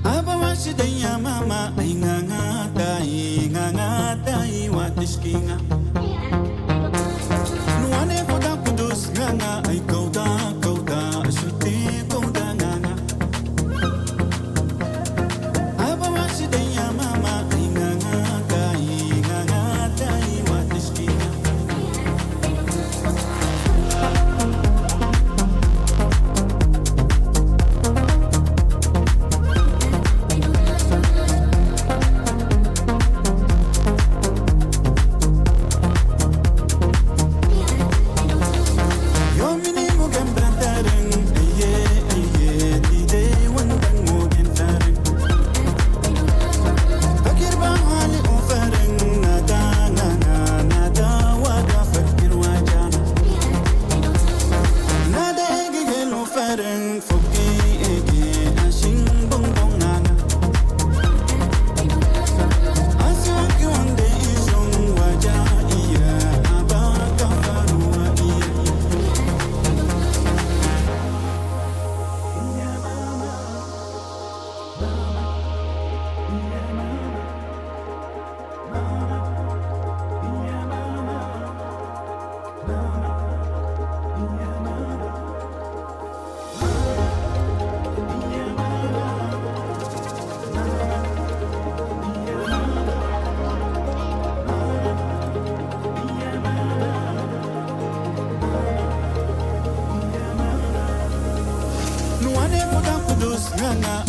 Abawashidaya mama nga tai watiskinga Nuane foda kudus nga ay kauda asuti kauda nga Abawashidaya mama nga tai watiskinga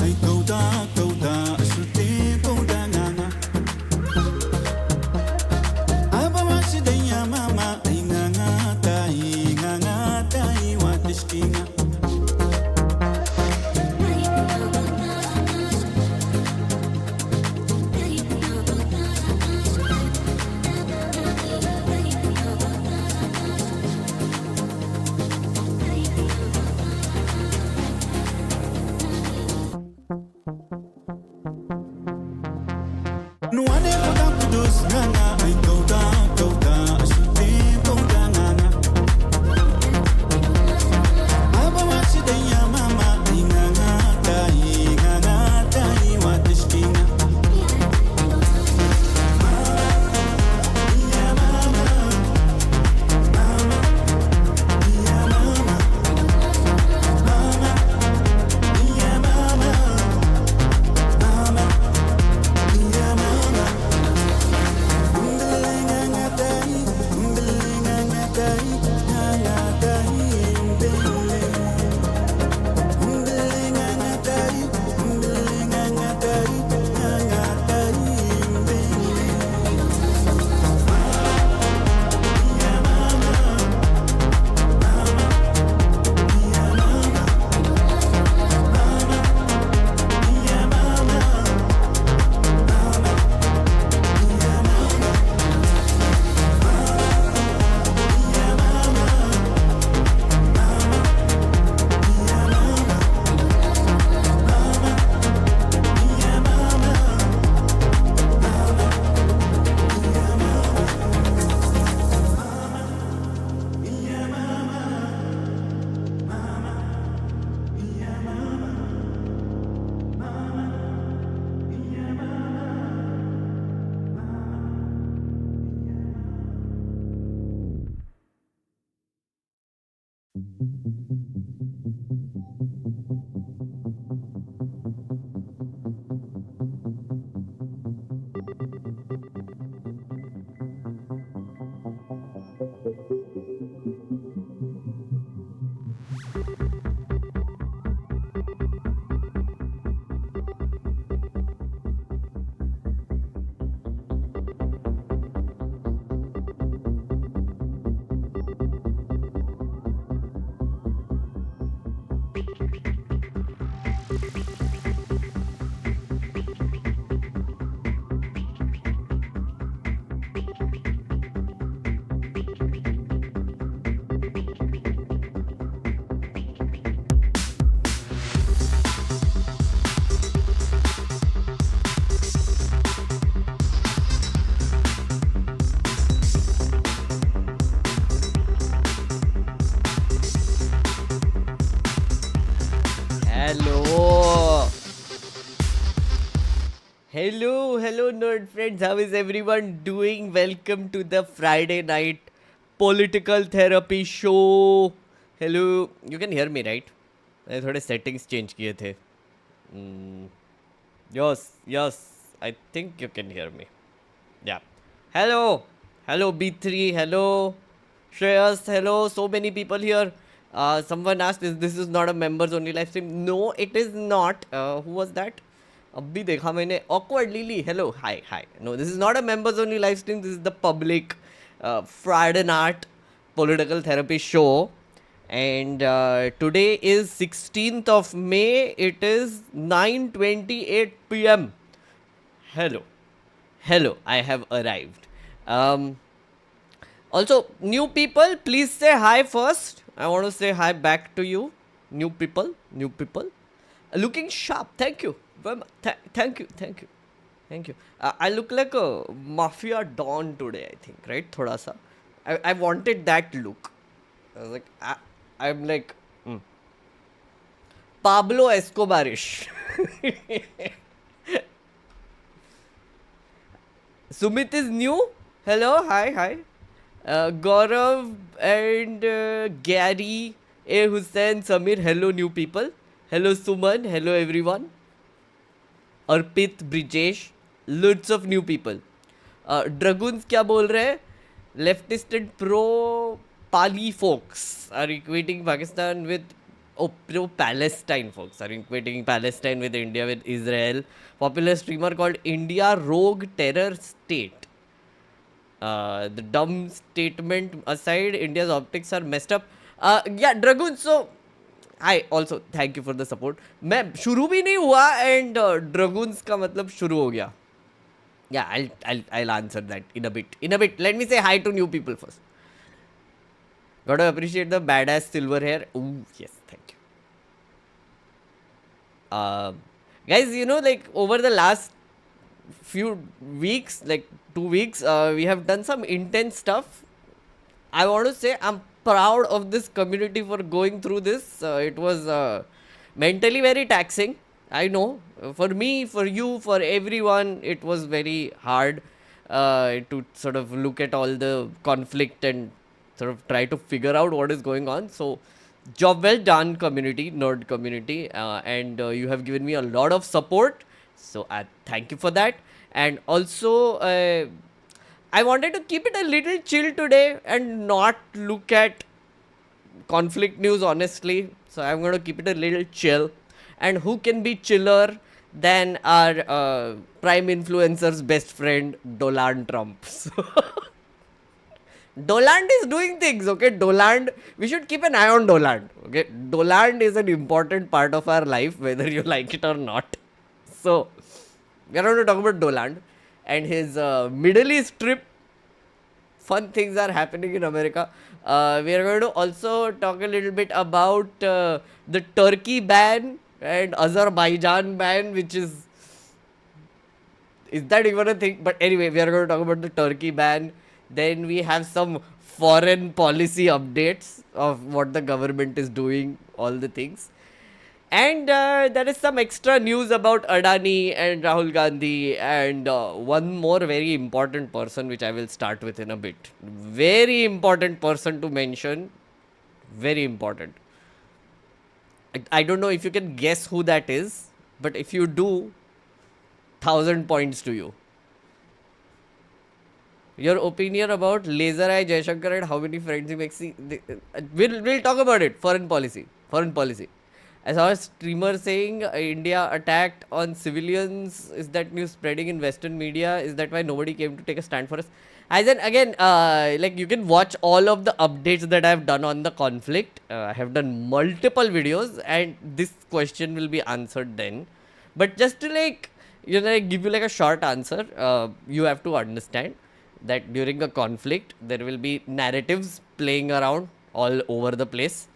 ay kauda asuti kauda nga Abawashidaya mama ay nga tai watiskinga Nuane foda kudus nga ay kauda asuti kauda nga Abawashidaya mama ay nga tai watiskinga Hello. Hello, nerd friends. How is everyone doing? Welcome to the Friday night political therapy show. Hello. You can hear me, right? मैंने थोड़े settings change किए थे. Yes. I think you can hear me. Yeah. Hello, B3. Hello, Shreyas. Hello. So many people here. Someone asked, this is not a members only live stream. No, it is not. Who was that? अभी देखा मैंने awkwardly. Hello, hi. No, this is not a members only live stream. This is the public Friday night political therapy show. And today is 16th of May. It is 9:28 p.m. Hello, I have arrived. Also, new people, please say hi first. I want to say hi back to you. New people. Looking sharp. Thank you. Thank you. I look like a mafia don today, I think, right? Thoda sa. I wanted that look. I was like, I'm like Pablo Escobarish. Sumit is new. Hello, hi. Gaurav and Gary, A. Hussain, Samir. Hello, new people. Hello, Suman. Hello, everyone. Arpit, Brijesh. Loads of new people. Dragoons क्या बोल रहे हैं? Leftist and pro-Pali folks are equating Pakistan with pro-Palestine folks are equating Palestine with India with Israel. Popular streamer called India Rogue Terror State. The dumb statement aside, India's optics are messed up. Yeah, Dragoon, so I also thank you for the support. मैं शुरू भी नहीं हुआ and Dragoons का मतलब शुरू हो गया. Yeah, I'll answer that in a bit. Let me say hi to new people first. Gotta appreciate the badass silver hair. Ooh, yes, thank you. Guys, you know, like over the last few weeks, like 2 weeks, we have done some intense stuff. I want to say I'm proud of this community for going through this. It was mentally very taxing. I know. For me, for you, for everyone, it was very hard to sort of look at all the conflict and sort of try to figure out what is going on. So, job well done, community, nerd community. And you have given me a lot of support. So, I thank you for that. And also, I wanted to keep it a little chill today and not look at conflict news, honestly. So, I'm going to keep it a little chill. And who can be chiller than our prime influencer's best friend, Donald Trump? So Doland is doing things, okay? Doland, we should keep an eye on Doland, okay? Doland is an important part of our life, whether you like it or not. So, we are going to talk about Doland and his Middle East trip. Fun things are happening in America. We are going to also talk a little bit about the Turkey ban and Azerbaijan ban, which is that even a thing? But anyway, we are going to talk about the Turkey ban. Then we have some foreign policy updates of what the government is doing, all the things. And there is some extra news about Adani and Rahul Gandhi and one more very important person, which I will start with in a bit. Very important person to mention. Very important. I don't know if you can guess who that is, but if you do, 1,000 points to you. Your opinion about Laser Eye Jaishankar and how many friends he makes. We'll talk about it. Foreign policy. I saw a streamer saying India attacked on civilians. Is that news spreading in Western media? Is that why nobody came to take a stand for us? As in, again, like you can watch all of the updates that I've done on the conflict. I have done multiple videos and this question will be answered then. But just to like, you know, like give you like a short answer, you have to understand that during a conflict, there will be narratives playing around all over the place.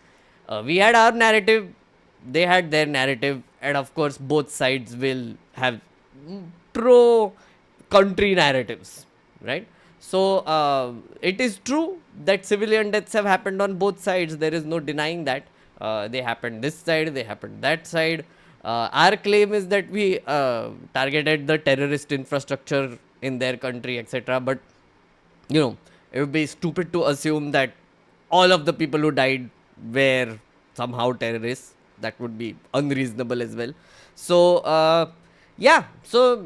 We had our narrative, they had their narrative, and of course, both sides will have pro-country narratives, right? So, it is true that civilian deaths have happened on both sides. There is no denying that. They happened this side, they happened that side. Our claim is that we targeted the terrorist infrastructure in their country, etc. But you know, it would be stupid to assume that all of the people who died were somehow terrorists. That would be unreasonable as well. So, yeah, so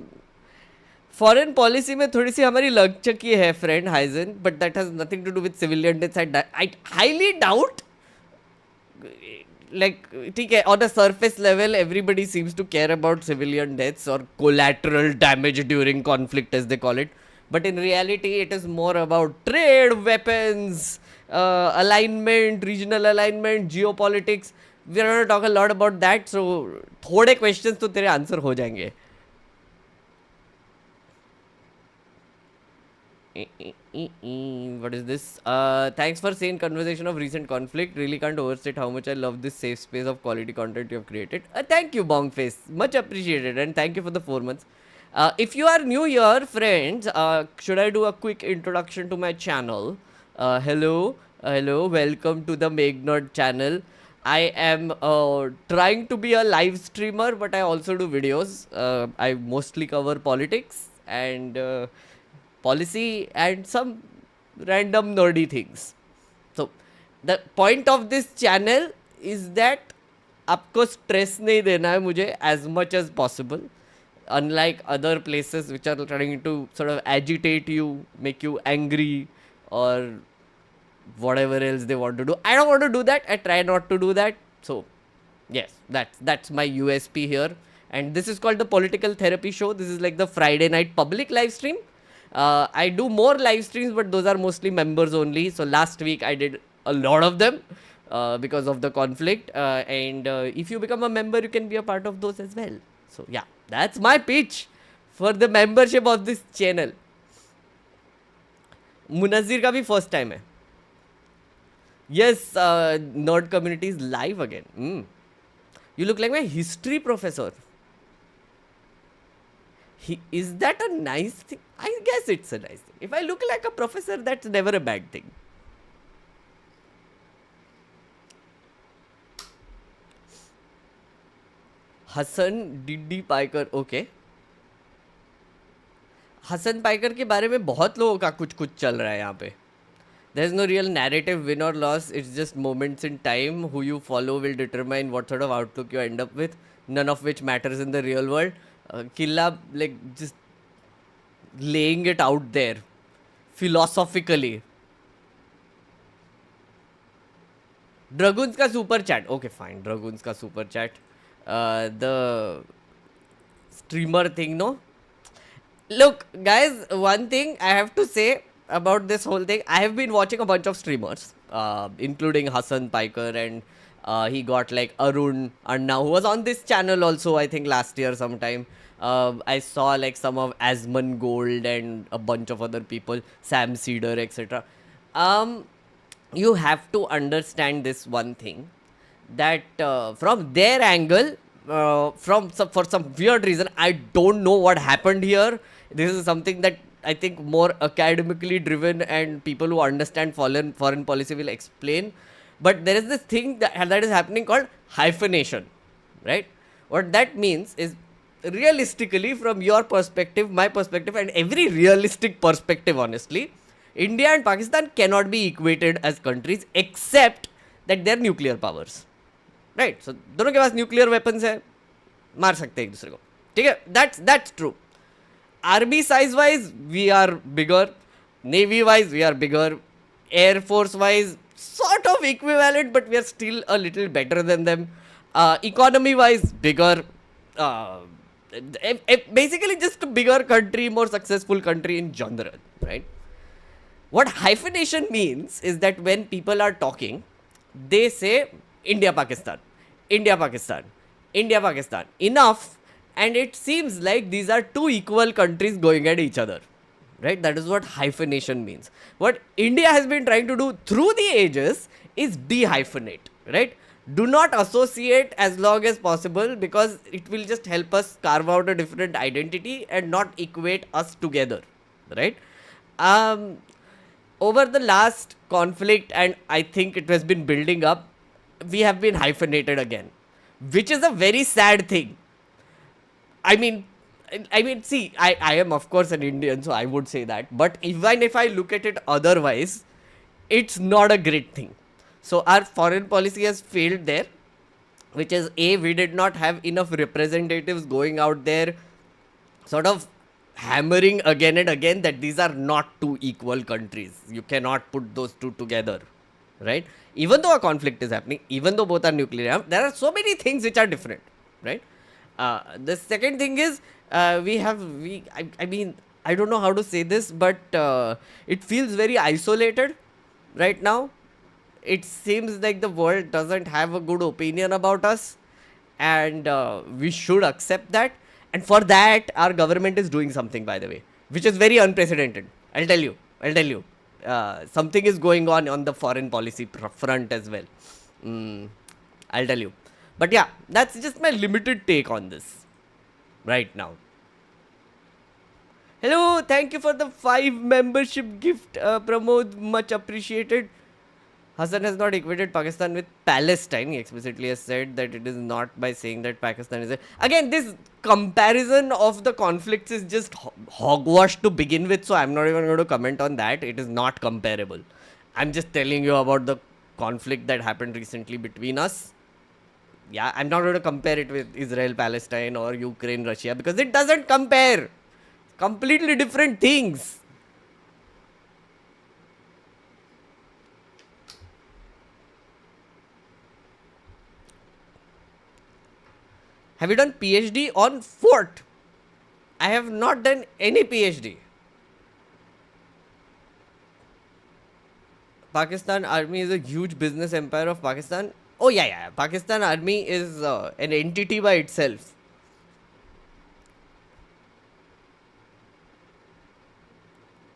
foreign policy में थोड़ी सी हमारी लग चकी है फ्रेंड हाइजन, but that has nothing to do with civilian deaths. I highly doubt, like, ठीक है, on a surface level everybody seems to care about civilian deaths or collateral damage during conflict as they call it, but in reality it is more about trade, weapons, alignment, regional alignment, geopolitics. We are going to talk a lot about that, so थोड़े questions तो तेरे answer हो जाएंगे. What is this? Thanks for sane conversation of recent conflict. Really can't overstate how much I love this safe space of quality content you have created. Thank you, Bongface. Much appreciated, and thank you for the 4 months. If you are new here, friends, should I do a quick introduction to my channel? Hello, welcome to the Megnod channel. I am trying to be a live streamer, but I also do videos. I mostly cover politics and policy and some random nerdy things. So the point of this channel is that आपको stress नहीं देना है मुझे as much as possible, unlike other places which are trying to sort of agitate you, make you angry or whatever else they want to do. I don't want to do that. I try not to do that. So yes, that's my USP here, and this is called the Political Therapy Show. This is like the Friday night public live stream. I do more live streams, but those are mostly members only. So last week I did a lot of them because of the conflict. And if you become a member, you can be a part of those as well. So yeah, that's my pitch for the membership of this channel. Munazir का भी first time है. Yes, nerd community is live again. You look like my history professor. Is that a nice thing? I guess it's a nice thing. If I look like a professor, that's never a bad thing. Hasan डिड्डी Piker, okay. Hasan Piker के बारे में बहुत लोगों का कुछ कुछ चल रहा है यहाँ पे. There is no real narrative win or loss. It's just moments in time. Who you follow will determine what sort of outlook you end up with. None of which matters in the real world. Killa, like, just laying it out there philosophically. Dragoons ka super chat. Okay, fine. Dragoons ka super chat. The streamer thing, no? Look, guys, one thing I have to say about this whole thing. I have been watching a bunch of streamers, including Hassan Piker, and he got like Arun Anna, who was on this channel also, I think last year sometime. I saw like some of Asman Gold and a bunch of other people, Sam Cedar, etc. You have to understand this one thing, that from their angle, for some weird reason, I don't know what happened here. This is something that I think more academically driven and people who understand foreign policy will explain. But there is this thing that is happening called hyphenation, right? What that means is, realistically, from your perspective, my perspective, and every realistic perspective, honestly, India and Pakistan cannot be equated as countries except that they are nuclear powers, right? So दोनों के पास nuclear weapons है, मार सकते हैं एक दूसरे को, ठीक है? That's true. Army size wise, we are bigger. Navy wise, we are bigger. Air Force wise, sort of equivalent, but we are still a little better than them. Economy wise, bigger. Basically just a bigger country, more successful country in general, right? What hyphenation means is that when people are talking, they say India, Pakistan, India, Pakistan, India, Pakistan, enough, and it seems like these are two equal countries going at each other, right? That is what hyphenation means. What India has been trying to do through the ages is dehyphenate, right? Do not associate as long as possible, because it will just help us carve out a different identity and not equate us together, right? Over the last conflict, and I think it has been building up, we have been hyphenated again, which is a very sad thing. I mean, see, I am of course an Indian, so I would say that. But even if I look at it otherwise, it's not a great thing. So our foreign policy has failed there, which is A, we did not have enough representatives going out there, sort of hammering again and again that these are not two equal countries. You cannot put those two together, right? Even though a conflict is happening, even though both are nuclear, there are so many things which are different, right? The second thing is I mean, I don't know how to say this, but it feels very isolated right now. It seems like the world doesn't have a good opinion about us, and we should accept that. And for that, our government is doing something, by the way, which is very unprecedented. I'll tell you. Something is going on the foreign policy front as well. I'll tell you. But yeah, that's just my limited take on this right now. Hello, thank you for the 5 membership gift, Pramod. Much appreciated. Hassan has not equated Pakistan with Palestine. He explicitly has said that it is not by saying that Pakistan is again, this comparison of the conflicts is just hogwash to begin with, so I'm not even going to comment on that. It is not comparable. I'm just telling you about the conflict that happened recently between us. Yeah, I'm not going to compare it with Israel, Palestine or Ukraine, Russia, because it doesn't compare. Completely different things. Have you done PhD on fort? I have not done any PhD. Pakistan Army is a huge business empire of Pakistan. Oh yeah. Pakistan Army is an entity by itself.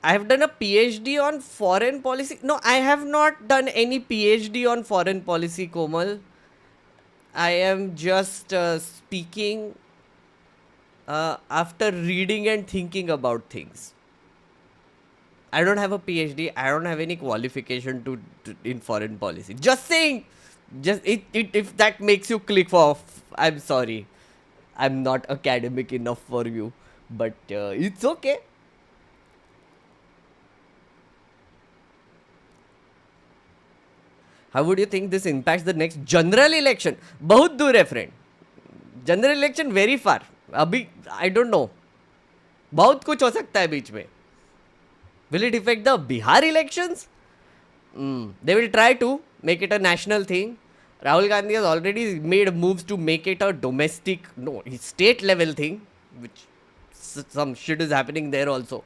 I have done a PhD on foreign policy. No, I have not done any PhD on foreign policy, Komal. I am just speaking after reading and thinking about things. I don't have a PhD. I don't have any qualification to in foreign policy. Just saying. Just if that makes you click off, I'm sorry. I'm not academic enough for you, but it's okay. How would you think this impacts the next general election? बहुत दूर है friend. General election very far. अभी I don't know. बहुत कुछ हो सकता है बीच में. Will it affect the Bihar elections? They will try to make it a national thing. Rahul Gandhi has already made moves to make it a state level thing, which some shit is happening there also.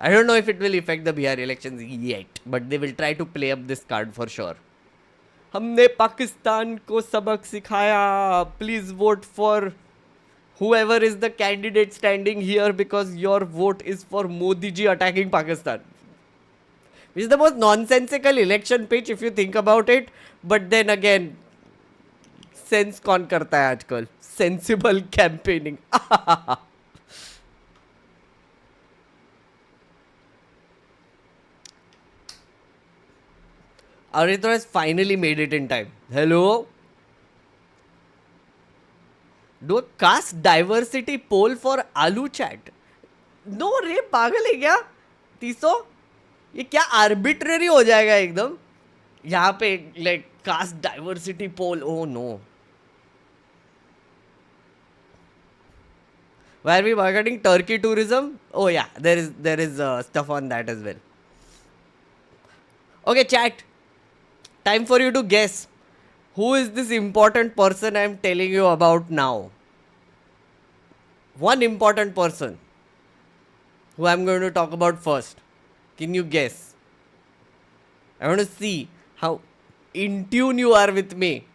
I don't know if it will affect the Bihar elections yet, but they will try to play up this card for sure. हमने पाकिस्तान को सबक सिखाया. Please vote for whoever is the candidate standing here because your vote is for Modi ji attacking Pakistan. Which is the most nonsensical election pitch if you think about it. But then again, sense कौन करता है आजकल? Sensible campaigning. Aritra has finally made it in time. Hello? Do a caste diversity poll for Alu chat. No रे पागल है क्या? तीसो ये क्या आर्बिट्रेरी हो जाएगा एकदम यहाँ पे like caste diversity poll. Oh no. Why are we marketing Turkey tourism? Oh yeah, there is stuff on that as well. Okay, chat. Time for you to guess. Who is this important person I am telling you about now? One important person who I am going to talk about first. Can you guess? I want to see how in tune you are with me.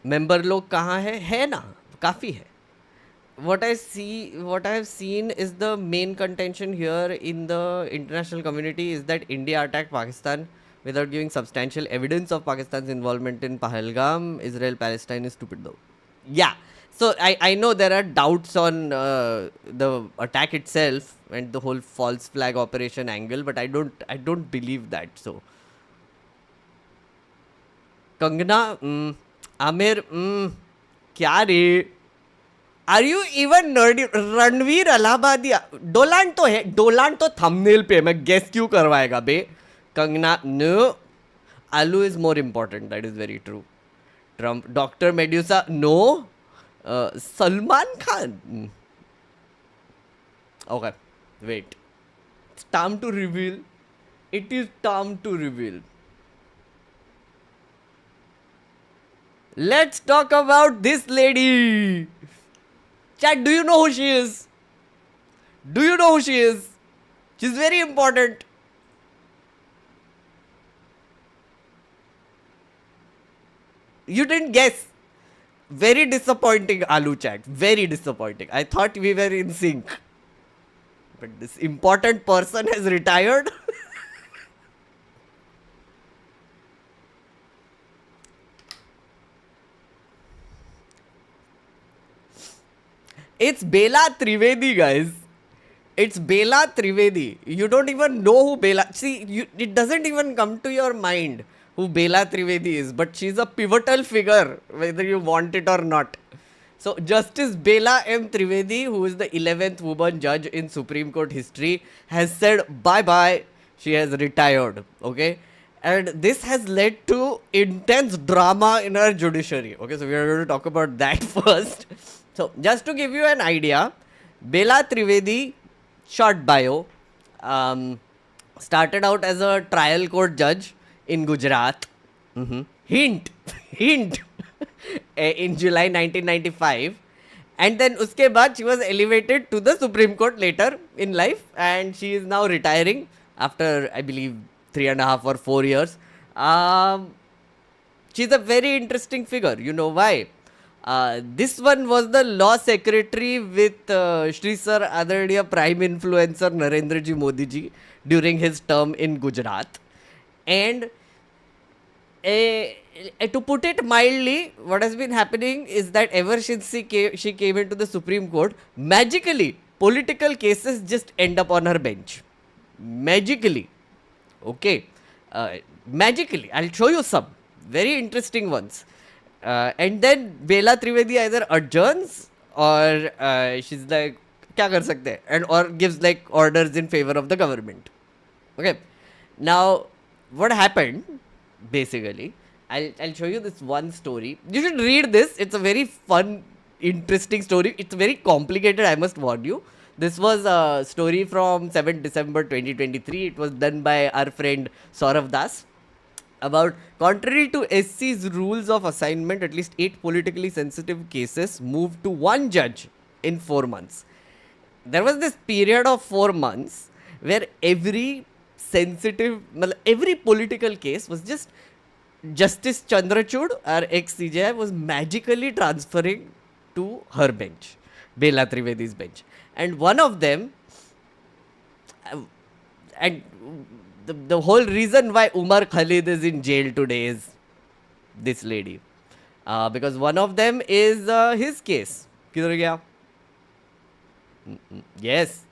Member लोग कहाँ है ना काफ़ी है. What I have seen is the main contention here in the international community is that India attacked Pakistan without giving substantial evidence of Pakistan's involvement in Pahalgam. Israel Palestine is stupid though. Yeah, So I know there are doubts on the attack itself and the whole false flag operation angle, but I don't believe that. So Kangana, Amir, क्या रे? Are you even nerdy? Ranveer Allahbadia डोलान तो है, डोलान तो thumbnail पे मैं guess क्यों करवाएगा बे? Kangana no, aloo is more important, that is very true. Trump, doctor Medusa no, Salman Khan. Okay, wait. It's time to reveal. It is time to reveal. Let's talk about this lady. Chat, do you know who she is? Do you know who she is? She's very important. You didn't guess. Very disappointing, Alu chat. Very disappointing. I thought we were in sync. But this important person has retired. It's Bela Trivedi, guys. It's Bela Trivedi. You don't even know who Bela... See, it doesn't even come to your mind who Bela Trivedi is. But she's a pivotal figure, whether you want it or not. So, Justice Bela M. Trivedi, who is the 11th woman judge in Supreme Court history, has said bye-bye. She has retired, okay? And this has led to intense drama in our judiciary. Okay, so we are going to talk about that first. So, just to give you an idea, Bela Trivedi, short bio, started out as a trial court judge in Gujarat. Hint, hint. In July 1995, and then uske baad she was elevated to the Supreme Court later in life, and she is now retiring after, I believe, 3.5 or 4 years. She's a very interesting figure. You know why? This one was the law secretary with Shri Sir Adaraniya Prime Influencer Narendra Ji Modi Ji during his term in Gujarat. And to put it mildly, what has been happening is that ever since she came into the Supreme Court, magically, political cases just end up on her bench. Magically. Okay. Magically. I'll show you some very interesting ones. And then Bela Trivedi either adjourns or she's like, kya kar sakte hai? And or gives like orders in favor of the government. Okay. Now, what happened? Basically, I'll show you this one story. You should read this. It's a very fun, interesting story. It's very complicated, I must warn you. This was a story from 7th December 2023. It was done by our friend Saurav Das. About, contrary to SC's rules of assignment, at least 8 politically sensitive cases moved to one judge in 4 months. There was this period of 4 months where every political case was just Justice Chandrachud, our ex-CJI, was magically transferring to her bench, Bela Trivedi's bench. And one of them, and the whole reason why Umar Khalid is in jail today is this lady. Because one of them is his case. Kidhar gaya? Yes.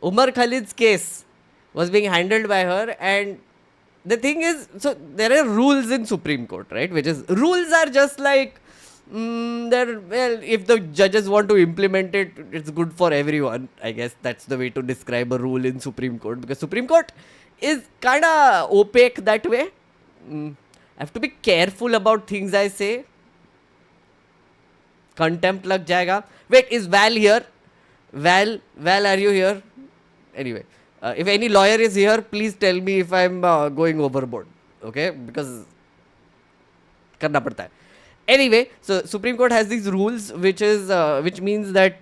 Umar Khalid's case was being handled by her, and the thing is, so there are rules in Supreme Court, right? Which is, rules are just like, if the judges want to implement it, it's good for everyone. I guess that's the way to describe a rule in Supreme Court, because Supreme Court is kind of opaque that way. I have to be careful about things I say. Contempt lag jayega. Wait, is Val here? Val, are you here? Anyway, if any lawyer is here, please tell me if I'm going overboard. Okay? Because karna padta hai. Anyway, so Supreme Court has these rules, which means that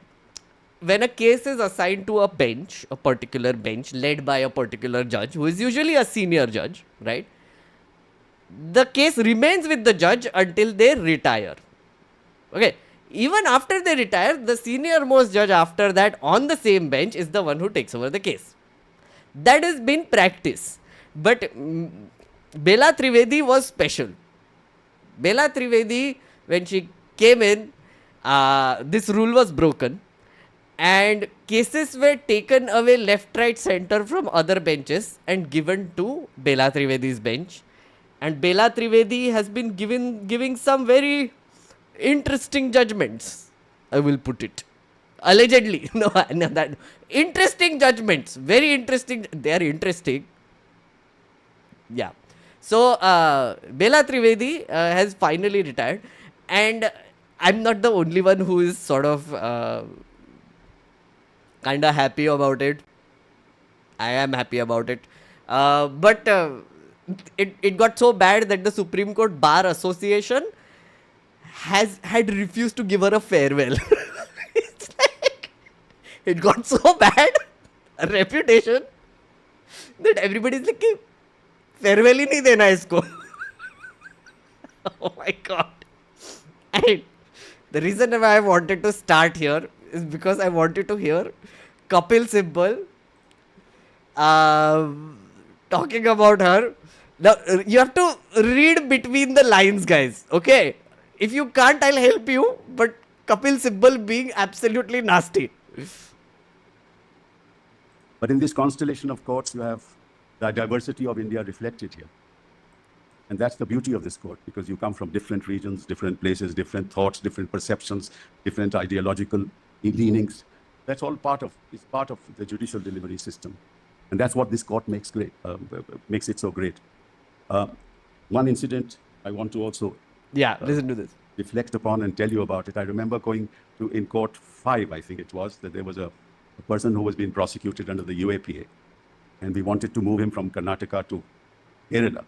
when a case is assigned to a bench, a particular bench led by a particular judge, who is usually a senior judge, right? The case remains with the judge until they retire. Okay? Even after they retire, the senior most judge after that on the same bench is the one who takes over the case. That has been practice. But Bela Trivedi was special. Bela Trivedi, when she came in, this rule was broken, and cases were taken away left, right, center from other benches and given to Bela Trivedi's bench. And Bela Trivedi has been giving some very interesting judgments. I will put it. Allegedly. No, that interesting judgments. Very interesting. They are interesting. Yeah. So, Bela Trivedi has finally retired. And I'm not the only one who is sort of kind of happy about it. I am happy about it. But it got so bad that the Supreme Court Bar Association had refused to give her a farewell. It's like, it got so bad, a reputation, that everybody's like, farewell ही नहीं देना इसको. Oh my god. And the reason why I wanted to start here is because I wanted to hear Kapil Sibal talking about her. Now, you have to read between the lines, guys. Okay? If you can't, I'll help you. But Kapil Sibal being absolutely nasty. But in this constellation of courts, you have the diversity of India reflected here. And that's the beauty of this court, because you come from different regions, different places, different thoughts, different perceptions, different ideological leanings. That's all part of the judicial delivery system. And that's what this court makes it so great. One incident I want to also Listen to this. reflect upon and tell you about it. I remember going to, in court 5, I think it was, that there was a person who was being prosecuted under the UAPA. And we wanted to move him from Karnataka to Kerala.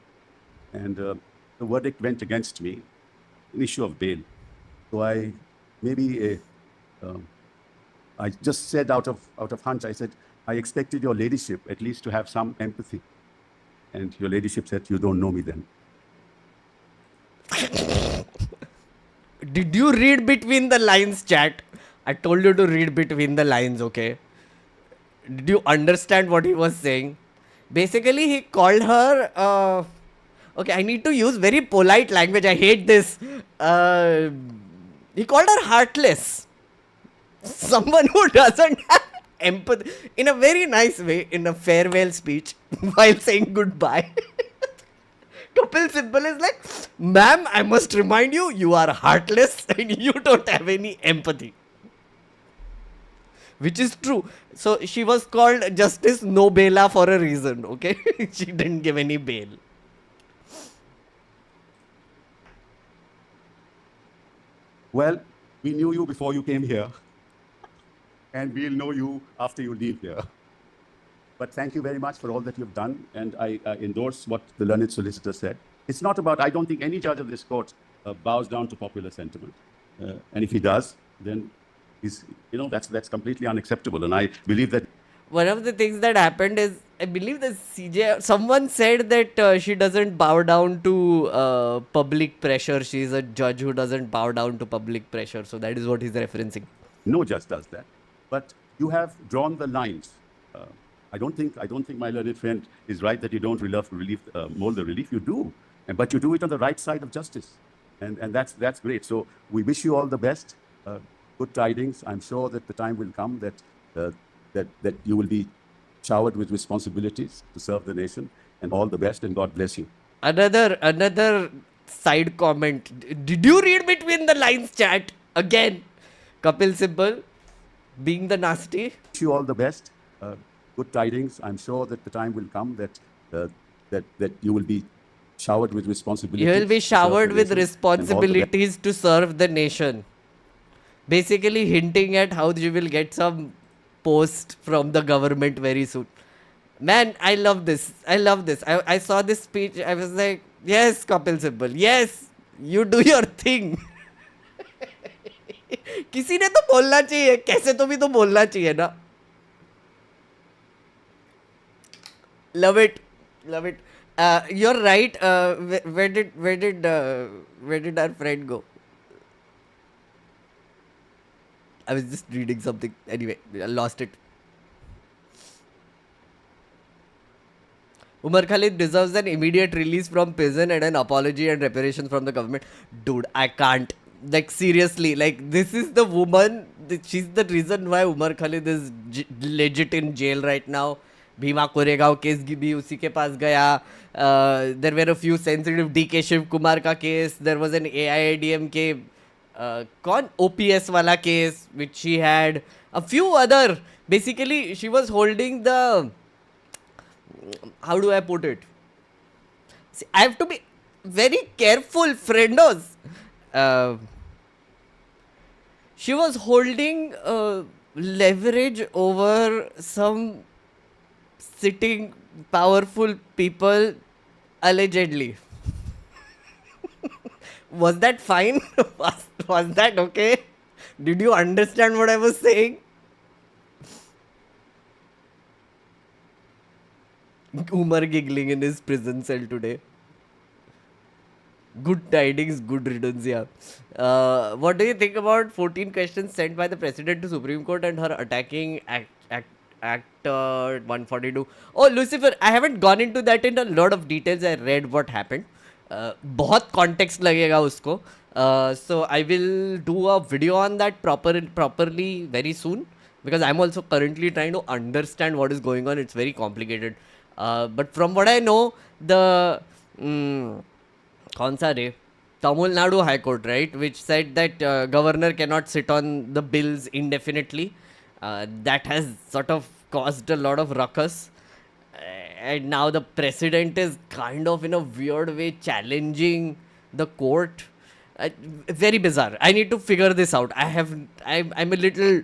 And the verdict went against me, an issue of bail. So I just said out of hunch, I said, I expected your ladyship at least to have some empathy. And your ladyship said, you don't know me then. Did you read between the lines, chat? I told you to read between the lines, okay? Did you understand what he was saying? Basically, he called her... okay, I need to use very polite language. I hate this. He called her heartless. Someone who doesn't have empathy. In a very nice way, in a farewell speech, while saying goodbye. Kapil Sibal is like, ma'am, I must remind you, you are heartless and you don't have any empathy. Which is true. So she was called Justice No Bela for a reason, okay? She didn't give any bail. Well, we knew you before you came here. And we'll know you after you leave here. But thank you very much for all that you've done. And I endorse what the learned solicitor said. It's not about, I don't think any judge of this court bows down to popular sentiment. And if he does, then that's completely unacceptable. And I believe that. One of the things that happened is, I believe the CJ, someone said that she doesn't bow down to public pressure. She's a judge who doesn't bow down to public pressure. So that is what he's referencing. No judge does that. But you have drawn the lines. I don't think my learned friend is right that you don't mold the relief. You do. But you do it on the right side of justice. And that's great. So we wish you all the best. Good tidings. I'm sure that the time will come that you will be showered with responsibilities to serve the nation. And all the best, and God bless you. Another side comment. Did you read between the lines, chat? Again, Kapil Sibal being the nasty. Wish you all the best. Good tidings. I'm sure that the time will come that you will be showered with responsibilities. You will be showered with responsibilities to serve the nation. Basically hinting at how you will get some post from the government very soon. Man, I love this. I saw this speech. I was like, yes, Kapil Sibal. Yes, you do your thing. किसी ने तो बोलना चाहिए, कैसे तो भी तो बोलना चाहिए ना. Love it. You're right. Where did our friend go? I was just reading something. Anyway, I lost it. Umar Khalid deserves an immediate release from prison and an apology and reparations from the government. Dude, I can't. Like seriously, like this is the woman. She's the reason why Umar Khalid is legit in jail right now. Bhima Koregaon case भी उसी के पास गया. There were a few sensitive DK Shiv Kumar का case. There was an AIADMK कौन OPS वाला case which she had. A few other. Basically, she was holding the. How do I put it? See, I have to be very careful, friendos. She was holding leverage over some sitting powerful people allegedly. Was that fine? was that okay? Did you understand what I was saying? Umar giggling in his prison cell today. Good tidings, good riddance, yeah. What do you think about 14 questions sent by the President to Supreme Court and her attacking Act 142? Oh, Lucifer, I haven't gone into that in a lot of details. I read what happened. बहुत context लगेगा उसको. So I will do a video on that properly very soon, because I'm also currently trying to understand what is going on. It's very complicated. But from what I know, the कौन सा रे Tamil Nadu High Court, right, which said that governor cannot sit on the bills indefinitely. That has sort of caused a lot of ruckus. And now the president is kind of in a weird way challenging the court. Very bizarre. I need to figure this out. I'm a little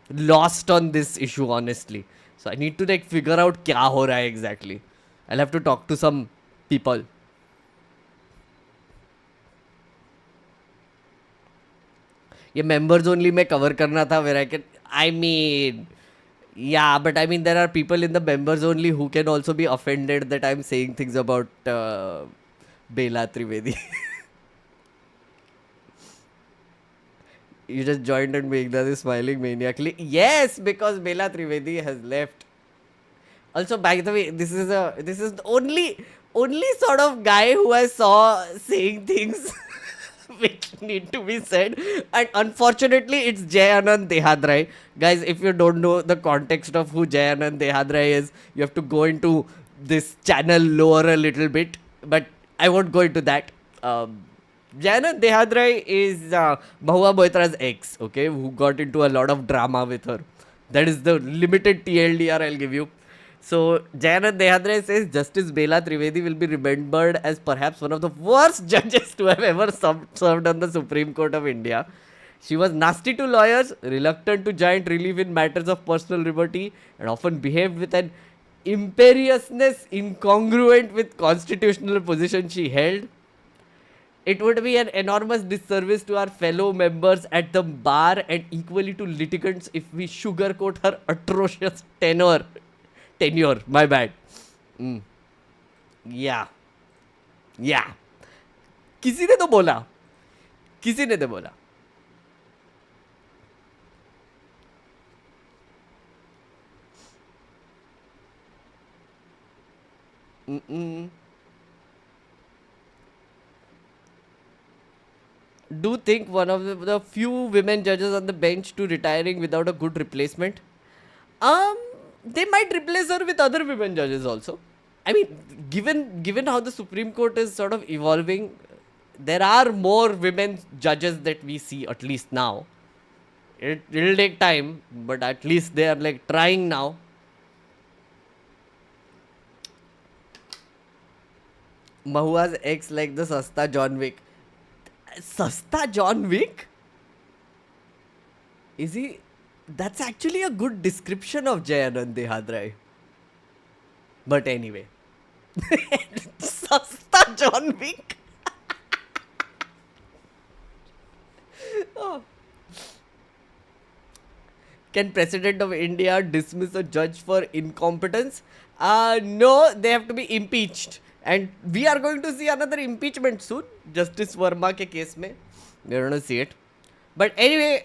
lost on this issue, honestly. So I need to like figure out क्या हो रहा है exactly. I'll have to talk to some people. ये members only में cover करना था where I mean, yeah, but I mean there are people in the members only who can also be offended that I'm saying things about Bela Trivedi. You just joined and Meghna is smiling maniacally. Yes, because Bela Trivedi has left. Also, by the way, this is the only sort of guy who I saw saying things which need to be said, and unfortunately it's Jay Anand Dehadrai. Guys, if you don't know the context of who Jay Anand Dehadrai is, you have to go into this channel lore a little bit, but I won't go into that. Jay Anand Dehadrai is Mahua Moitra's ex, okay, who got into a lot of drama with her. That is the limited TLDR I'll give you. So, Jay Anand Dehadrai says Justice Bela Trivedi will be remembered as perhaps one of the worst judges to have ever served on the Supreme Court of India. She was nasty to lawyers, reluctant to giant relief in matters of personal liberty, and often behaved with an imperiousness incongruent with constitutional position she held. It would be an enormous disservice to our fellow members at the bar and equally to litigants if we sugarcoat her atrocious tenure, my bad. Yeah. किसी ने तो बोला. Do think one of the few women judges on the bench to retiring without a good replacement. They might replace her with other women judges also. I mean, given how the Supreme Court is sort of evolving, there are more women judges that we see, at least now. It'll take time, but at least they are like trying now. Mahua's ex like the Sasta John Wick. Sasta John Wick? Is he? That's actually a good description of Jay Anand Dehadrai. But anyway. Sasta John Wick? Oh. Can President of India dismiss a judge for incompetence? No, they have to be impeached. And we are going to see another impeachment soon. Justice Verma ke case mein. We're going to see it. But anyway,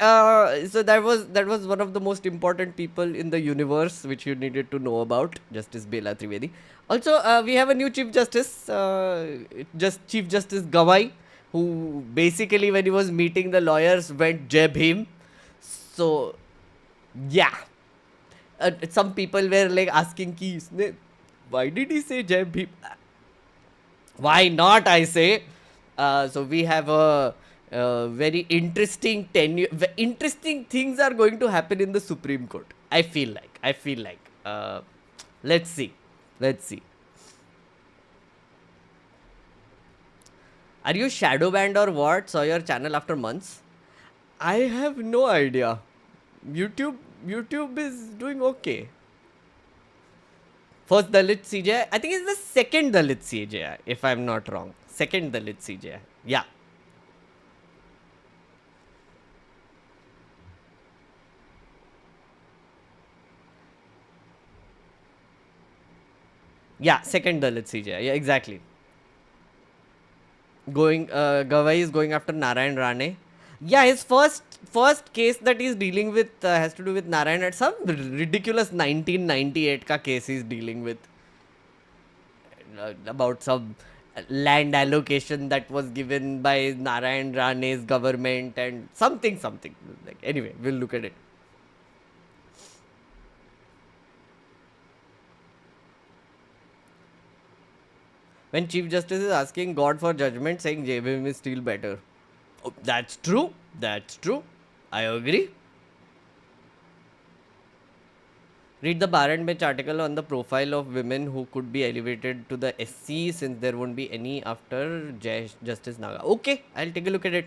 so that was one of the most important people in the universe which you needed to know about, Justice Bela Trivedi. Also, we have a new Chief Justice, Chief Justice Gawai, who basically when he was meeting the lawyers went Jai Bhim. So yeah, some people were like asking ki isne, why did he say Jai Bhim? Why not, I say. So we have a very interesting interesting things are going to happen in the Supreme Court. I feel like. Let's see. Are you shadow banned or what? Saw your channel after months. I have no idea. YouTube is doing okay. First Dalit CJ. I think it's the second Dalit CJ, if I'm not wrong. Second Dalit CJ. Yeah. Yeah, second Dalit CJ. Yeah, exactly. Gawai is going after Narayan Rane. Yeah, his first case that he's dealing with has to do with Narayan at some ridiculous 1998 ka case he's dealing with. About some land allocation that was given by Narayan Rane's government and something. Like, anyway, we'll look at it. When Chief Justice is asking God for judgment, saying JBM is still better. Oh, that's true. I agree. Read the Bar and Bench article on the profile of women who could be elevated to the SC since there won't be any after Justice Naga. Okay, I'll take a look at it.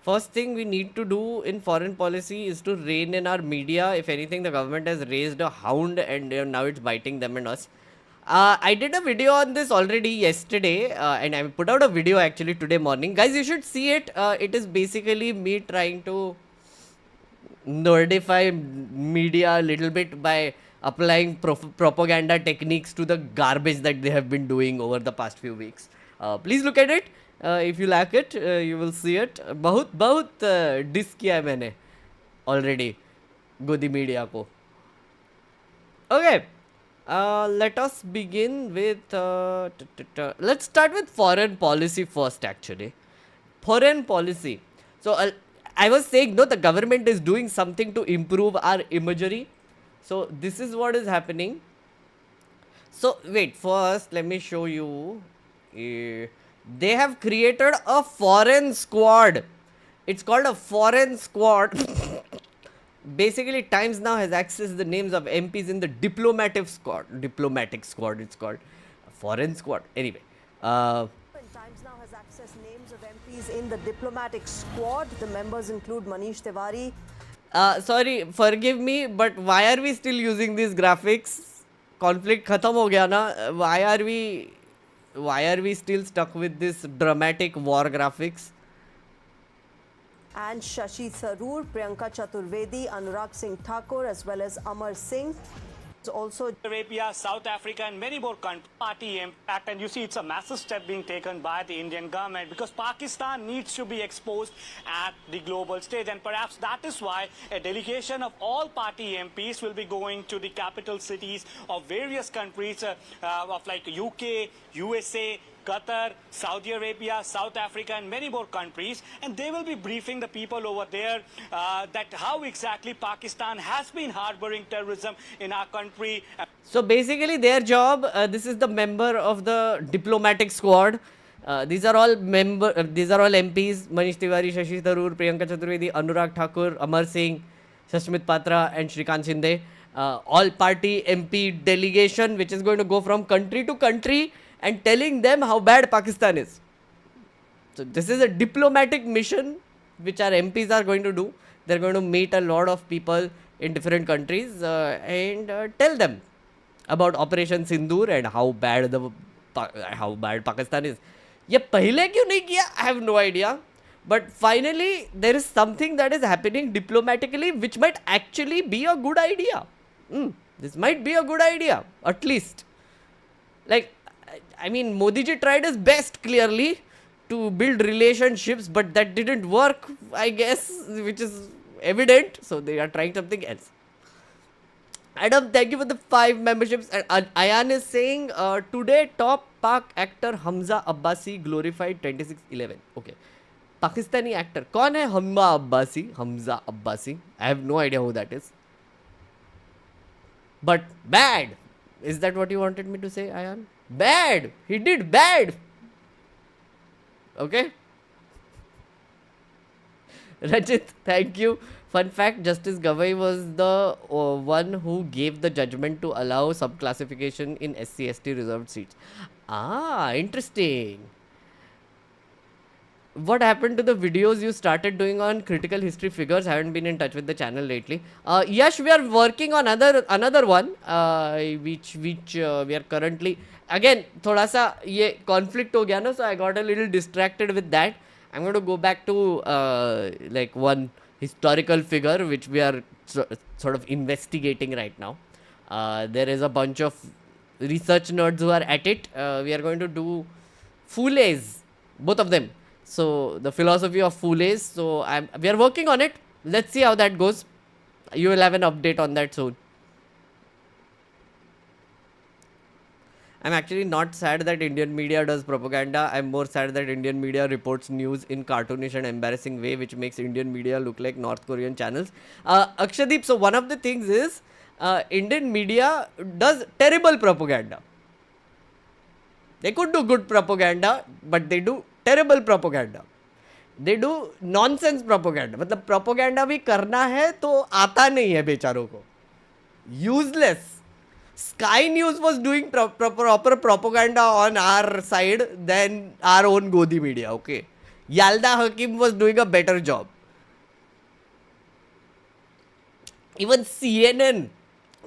First thing we need to do in foreign policy is to rein in our media. If anything, the government has raised a hound and now it's biting them and us. I did a video on this already yesterday and I put out a video actually today morning. Guys, you should see it. It is basically me trying to nerdify media a little bit by applying propaganda techniques to the garbage that they have been doing over the past few weeks. Please look at it. If you like it, you will see it. बहुत diss किया है मैंने already गोदी media को. Okay. Let us begin with let's start with foreign policy first actually. Foreign policy. So I was saying no, the government is doing something to improve our imagery. So this is what is happening. So wait, first let me show you. They have created a foreign squad. It's called a foreign squad. Basically, Times Now has accessed the names of MPs in the diplomatic squad. It's called a foreign squad. Anyway. Times Now has accessed names of MPs in the diplomatic squad. The members include Manish Tiwari. Sorry, forgive me, but why are we still using these graphics? Conflict khatam ho gaya na. Why are we still stuck with this dramatic war graphics? And Shashi Tharoor, Priyanka Chaturvedi, Anurag Singh Thakur, as well as Amar Singh. Also Arabia, South Africa and many more countries. Party impact, and you see it's a massive step being taken by the Indian government because Pakistan needs to be exposed at the global stage, and perhaps that is why a delegation of all party MPs will be going to the capital cities of various countries of like UK, USA, Qatar, Saudi Arabia, South Africa and many more countries, and they will be briefing the people over there that how exactly Pakistan has been harboring terrorism in our country. So basically their job, this is the member of the diplomatic squad. These are all MPs, Manish Tiwari, Shashi Tharoor, Priyanka Chaturvedi, Anurag Thakur, Amar Singh, Shashmit Patra and Shrikant Shinde. All party MP delegation which is going to go from country to country and telling them how bad Pakistan is. So this is a diplomatic mission which our MPs are going to do. They're going to meet a lot of people in different countries and tell them about Operation Sindoor and how bad Pakistan is. ये पहले क्यों नहीं किया? I have no idea. But finally, there is something that is happening diplomatically which might actually be a good idea. This might be a good idea, at least. Like, I mean, Modi ji tried his best clearly to build relationships, but that didn't work, I guess, which is evident. So they are trying something else. Adam, thank you for the 5 memberships. And Ayan is saying, today top Pak actor Hamza Abbasi glorified 2611. Okay. Pakistani actor. कौन है Hamza Abbasi? Hamza Abbasi. I have no idea who that is. But bad. Is that what you wanted me to say, Ayan? Bad. He did bad. Okay. Rajit, thank you. Fun fact, Justice Gavai was the one who gave the judgment to allow subclassification in SC/ST reserved seats. Ah, interesting. What happened to the videos you started doing on critical history figures? Haven't been in touch with the channel lately. Yash, we are working on another one, which we are currently, again, thoda sa ye conflict ho gaya na, so I got a little distracted with that. I'm going to go back to like one historical figure which we are sort of investigating right now. There is a bunch of research nerds who are at it. We are going to do Fule's, both of them. So the philosophy of Fule's. So we are working on it. Let's see how that goes. You will have an update on that soon. I'm actually not sad that Indian media does propaganda. I'm more sad that Indian media reports news in cartoonish and embarrassing way, which makes Indian media look like North Korean channels. Akshadeep, so one of the things is Indian media does terrible propaganda. They could do good propaganda, but they do terrible propaganda. They do nonsense propaganda. मतलब propaganda भी करना है तो आता नहीं है बेचारों को. Useless. Sky News was doing proper propaganda on our side than our own Godi media, okay? Yalda Hakim was doing a better job. Even CNN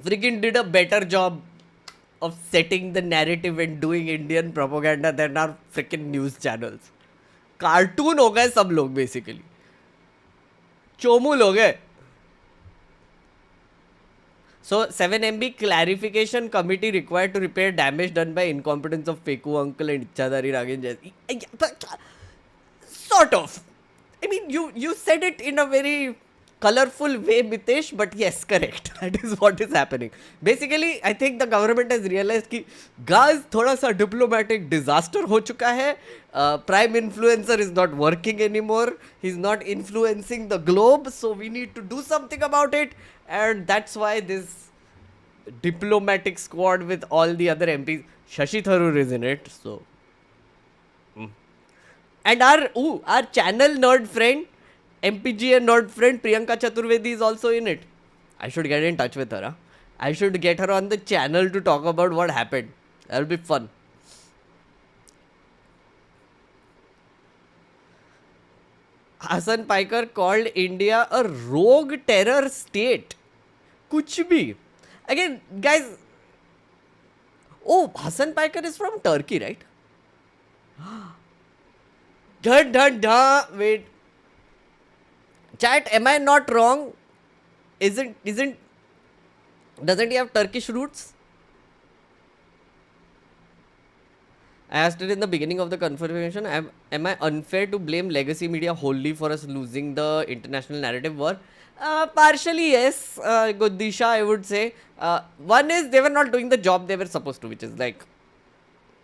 freaking did a better job of setting the narrative and doing Indian propaganda than our freaking news channels. Cartoon हो गए सब लोग basically. चोमुल हो गए. So 7 MB clarification committee required to repair damage done by incompetence of Peku uncle and Ichhadari Ragan. Sort of. I mean, you said it in a very colorful way, Mitesh, but yes, correct. That is what is happening. Basically, I think the government has realized कि guys, थोड़ा सा diplomatic disaster हो चुका है. Prime influencer is not working anymore. He's not influencing the globe. So we need to do something about it. And that's why this diplomatic squad with all the other MPs, Shashi Tharoor is in it. So, and our channel nerd friend, MPGA nerd friend Priyanka Chaturvedi is also in it. I should get in touch with her. Huh? I should get her on the channel to talk about what happened. That'll be fun. Hassan Piker called India a rogue terror state. Kuch bhi. Again, guys. Oh, Hassan Piker is from Turkey, right? Wait. Chat, am I not wrong? Doesn't he have Turkish roots? I asked it in the beginning of the conversation. Am I unfair to blame legacy media wholly for us losing the international narrative war? Partially, yes. Godisha, I would say. One is they were not doing the job they were supposed to, which is like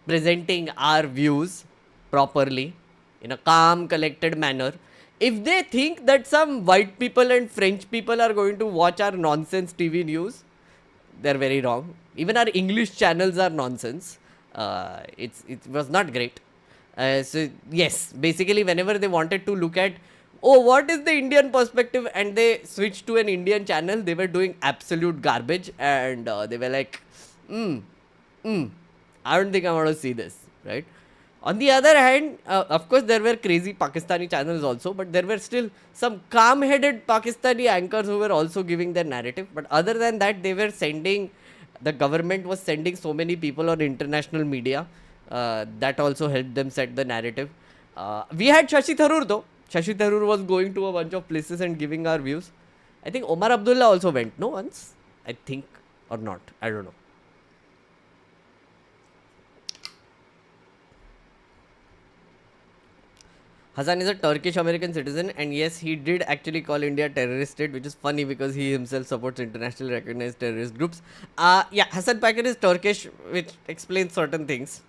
presenting our views properly in a calm, collected manner. If they think that some white people and French people are going to watch our nonsense TV news, they're very wrong. Even our English channels are nonsense. It was not great. So yes, basically whenever they wanted to look at, oh, what is the Indian perspective, and they switched to an Indian channel, they were doing absolute garbage, and they were like, I don't think I want to see this, right? On the other hand, of course, there were crazy Pakistani channels also, but there were still some calm-headed Pakistani anchors who were also giving their narrative. But other than that, the government was sending so many people on international media. That also helped them set the narrative. We had Shashi Tharoor though. Shashi Tharoor was going to a bunch of places and giving our views. I think Omar Abdullah also went, no, once? I think, or not. I don't know. Hassan is a Turkish American citizen, and yes, he did actually call India a terrorist state, which is funny because he himself supports internationally recognized terrorist groups. Yeah, Hassan Packer is Turkish, which explains certain things.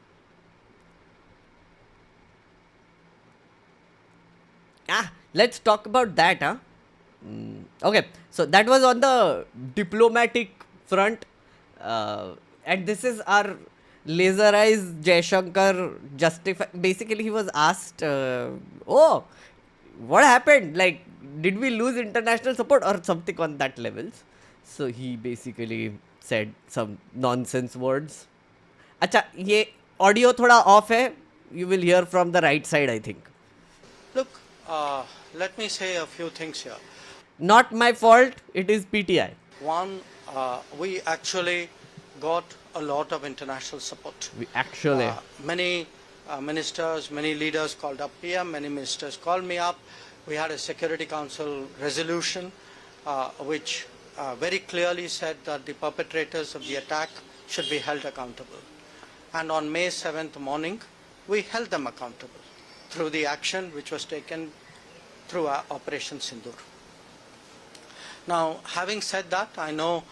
Let's talk about that, huh? Okay, so that was on the diplomatic front, and this is our laserized Jaishankar justify. Basically, he was asked, "Oh, what happened? Like, did we lose international support or something on that levels?" So he basically said some nonsense words. अच्छा, ये audio थोड़ा off है. You will hear from the right side, I think. Look, let me say a few things here. Not my fault. It is PTI. One, we actually got a lot of international support. We actually. Many ministers, many leaders called up PM, many ministers called me up. We had a Security Council resolution which very clearly said that the perpetrators of the attack should be held accountable. And on May 7th morning, we held them accountable through the action which was taken through Operation Sindoor. Now, having said that, I know,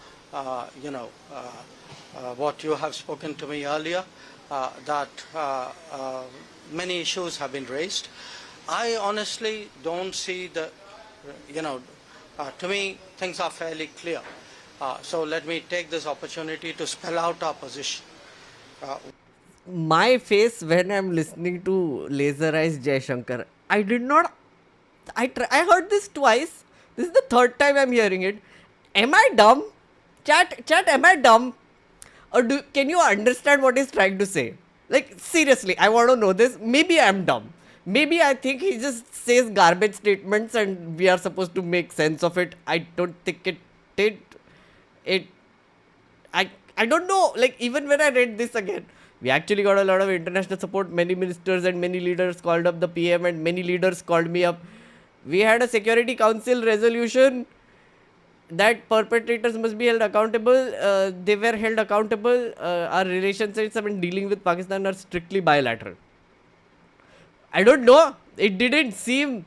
what you have spoken to me earlier, that many issues have been raised. I honestly don't see the, to me, things are fairly clear. So let me take this opportunity to spell out our position. My face when I'm listening to Laserized Jaishankar, I did not. I heard this twice. This is the third time I'm hearing it. Am I dumb? Chat, am I dumb? Or can you understand what he's trying to say? Like, seriously, I want to know this. Maybe I'm dumb. Maybe I think he just says garbage statements and we are supposed to make sense of it. I don't think it did. I don't know. Like, even when I read this again, we actually got a lot of international support. Many ministers and many leaders called up the PM and many leaders called me up. We had a Security Council resolution that perpetrators must be held accountable. They were held accountable. Our relationships and dealing with Pakistan are strictly bilateral. I don't know. It didn't seem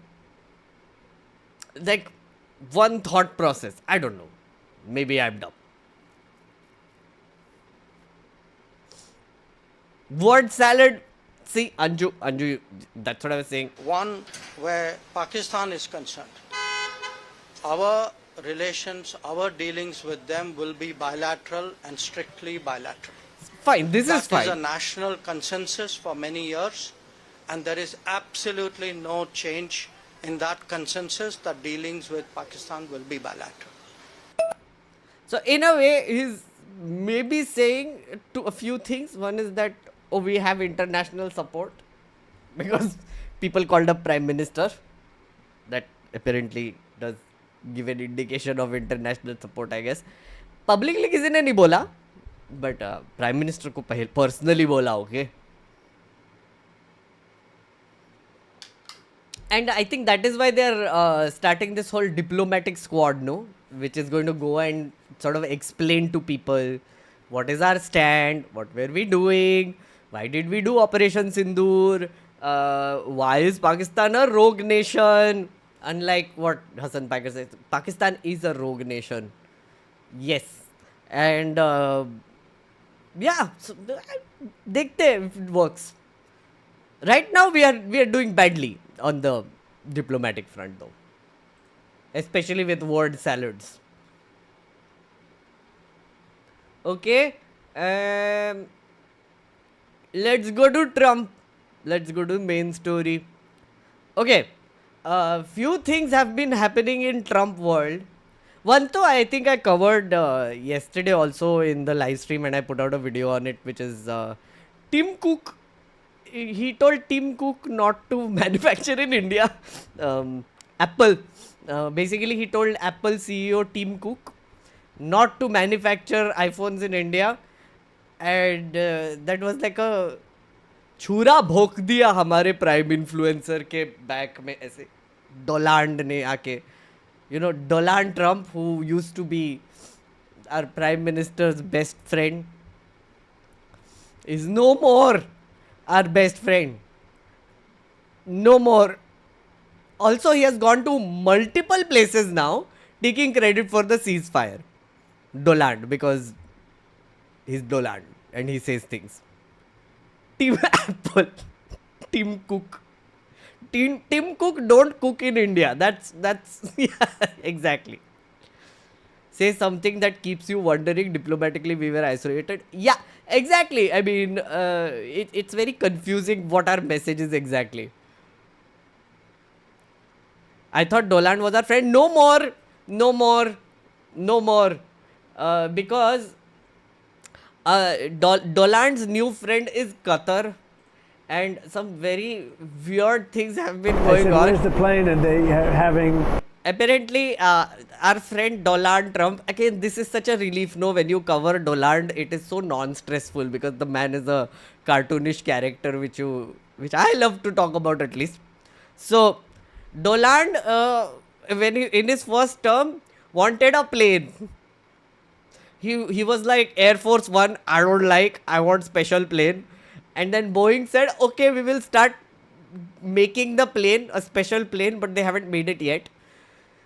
like one thought process. I don't know. Maybe I'm dumb. Word salad. See, Anju, that's what I was saying. One, where Pakistan is concerned, our relations, our dealings with them will be bilateral and strictly bilateral. Fine, this is fine. That is a national consensus for many years, and there is absolutely no change in that consensus that dealings with Pakistan will be bilateral. So in a way, he's maybe saying to a few things. One is that, oh, we have international support because people called up Prime Minister. That apparently does give an indication of international support, I guess. Publicly किसी ने नहीं बोला, but Prime Minister को personally बोला, okay. And I think that is why they're starting this whole diplomatic squad, no? Which is going to go and sort of explain to people what is our stand, what were we doing, why did we do Operation Sindoor, why is Pakistan a rogue nation? Unlike what Hassan Packer says, Pakistan is a rogue nation. Yes. And yeah, so, dekhte if it works. Right now we are doing badly on the diplomatic front though. Especially with word salads. Okay. Let's go to Trump. Let's go to main story. Okay. Few things have been happening in Trump world. One though I think I covered yesterday also in the live stream, and I put out a video on it, which is Tim Cook. He told Tim Cook not to manufacture in India. Apple. Basically, he told Apple CEO Tim Cook not to manufacture iPhones in India. And that was like a छुरा भोंक दिया हमारे prime influencer के back में ऐसे Donald ने आके Donald Trump who used to be our prime minister's best friend is no more our best friend. No more. Also, he has gone to multiple places now, taking credit for the ceasefire. Doland, because he's Doland and he says things. Team Apple, Tim Cook. Tim Cook don't cook in India. That's yeah, exactly. Say something that keeps you wondering. Diplomatically, we were isolated. Yeah, exactly. I mean, it's very confusing what our message is exactly. I thought Dolan was our friend. No more. No more. No more. Because Dolan's new friend is Qatar. And some very weird things have been going I said, on. where's the plane? And they are having... Apparently, our friend Donald Trump, again, this is such a relief, no, when you cover Doland, it is so non-stressful because the man is a cartoonish character which I love to talk about at least. So, Doland, when he, in his first term, wanted a plane. He was like, Air Force One, I don't like, I want special plane. And then Boeing said, okay, we will start making the plane, a special plane, but they haven't made it yet.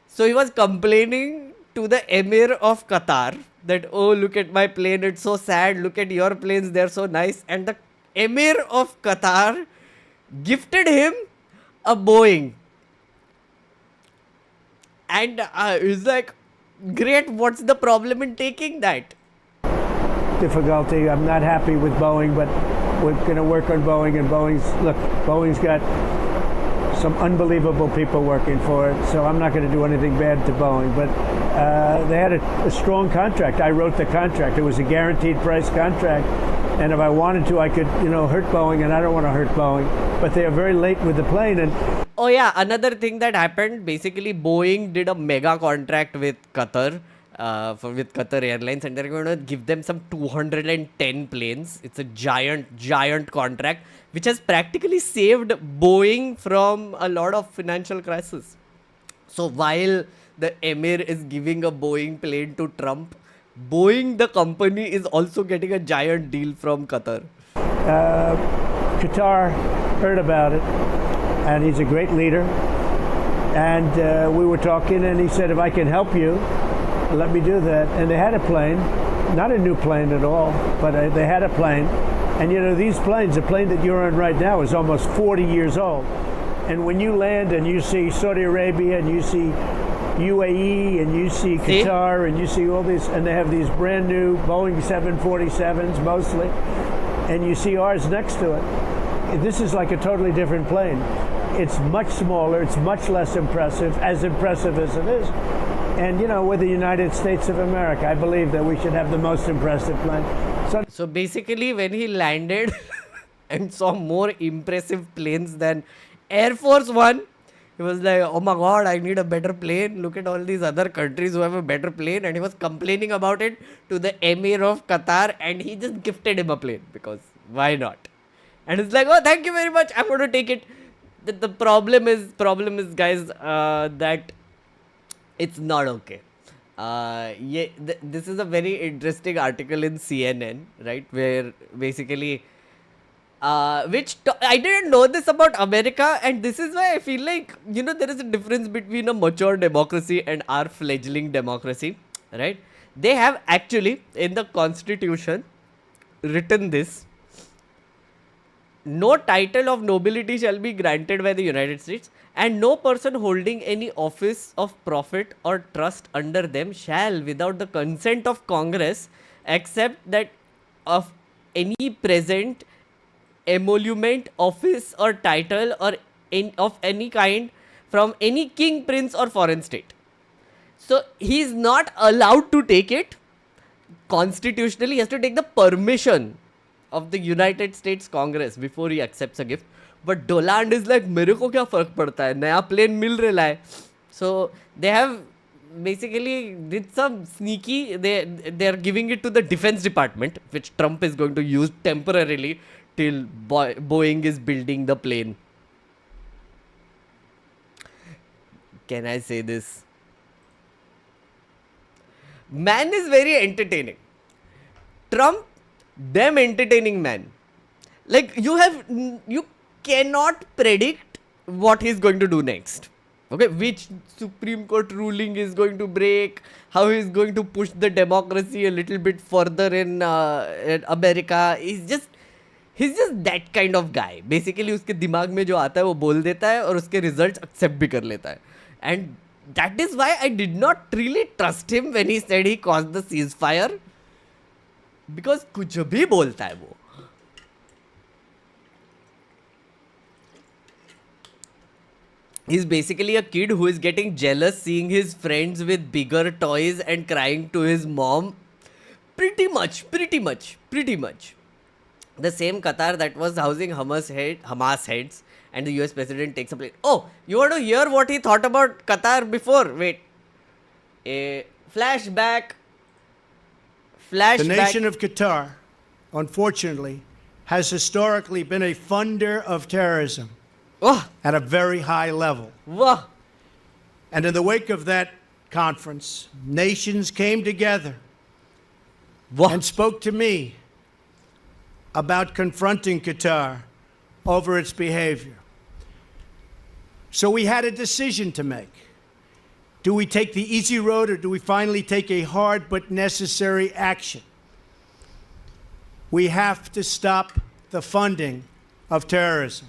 So he was complaining to the Emir of Qatar that, oh, look at my plane, it's so sad, look at your planes, they're so nice. And the Emir of Qatar gifted him a Boeing. And he's like, great, what's the problem in taking that? difficulty. I'm not happy with Boeing, but we're going to work on Boeing. And Boeing's got some unbelievable people working for it, so I'm not going to do anything bad to Boeing. But they had a strong contract. I wrote the contract. It was a guaranteed price contract. And if I wanted to, I could, hurt Boeing, and I don't want to hurt Boeing. But they are very late with the plane. And oh yeah, another thing that happened, basically Boeing did a mega contract with Qatar, with Qatar Airlines, and they're going to give them some 210 planes. It's a giant contract, which has practically saved Boeing from a lot of financial crisis. So while the Emir is giving a Boeing plane to Trump, Boeing, the company, is also getting a giant deal from Qatar. Qatar heard about it, and he's a great leader. And we were talking, and he said, if I can help you, let me do that. And they had a plane, not a new plane at all, but they had a plane. And these planes, the plane that you're on right now is almost 40 years old. And when you land and you see Saudi Arabia and you see UAE and you see Qatar and you see all these, and they have these brand new Boeing 747s mostly, and you see ours next to it. This is like a totally different plane. It's much smaller, it's much less impressive as it is. And we're the United States of America. I believe that we should have the most impressive plane. So basically when he landed and saw more impressive planes than Air Force One, he was like, oh my god, I need a better plane. Look at all these other countries who have a better plane. And he was complaining about it to the Emir of Qatar, and he just gifted him a plane because why not? And it's like, oh, thank you very much, I'm going to take it. The problem is guys, that it's not okay. This is a very interesting article in CNN, right? Where basically, I didn't know this about America, and this is why I feel like, there is a difference between a mature democracy and our fledgling democracy, right? They have actually, in the Constitution, written this: no title of nobility shall be granted by the United States, and no person holding any office of profit or trust under them shall, without the consent of Congress, accept that of any present emolument, office or title or of any kind from any king, prince or foreign state. So he is not allowed to take it. Constitutionally, he has to take the permission of the United States Congress before he accepts a gift. But Doland is like, मेरे को क्या फर्क पड़ता है, नया plane मिल रहा है. So they have basically did some sneaky, they are giving it to the Defense Department, which Trump is going to use temporarily till Boeing is building the plane. Can I say this? Man is very entertaining. Trump, damn entertaining man. Like you cannot predict what he's going to do next. Okay, which Supreme Court ruling is going to break, how he is going to push the democracy a little bit further in America. He's just that kind of guy. Basically उसके दिमाग में जो आता है वो बोल देता है और उसके results accept भी कर लेता है. And that is why I did not really trust him when he said he caused the ceasefire. Because कुछ भी बोलता है वो. He's basically a kid who is getting jealous seeing his friends with bigger toys and crying to his mom. Pretty much. The same Qatar that was housing Hamas heads, and the US president takes a plane. Oh, you want to hear what he thought about Qatar before? Wait. A flashback. The nation of Qatar, unfortunately, has historically been a funder of terrorism. Oh, at a very high level. wow. And in the wake of that conference, nations came together and spoke to me about confronting Qatar over its behavior. So we had a decision to make. Do we take the easy road, or do we finally take a hard but necessary action? We have to stop the funding of terrorism.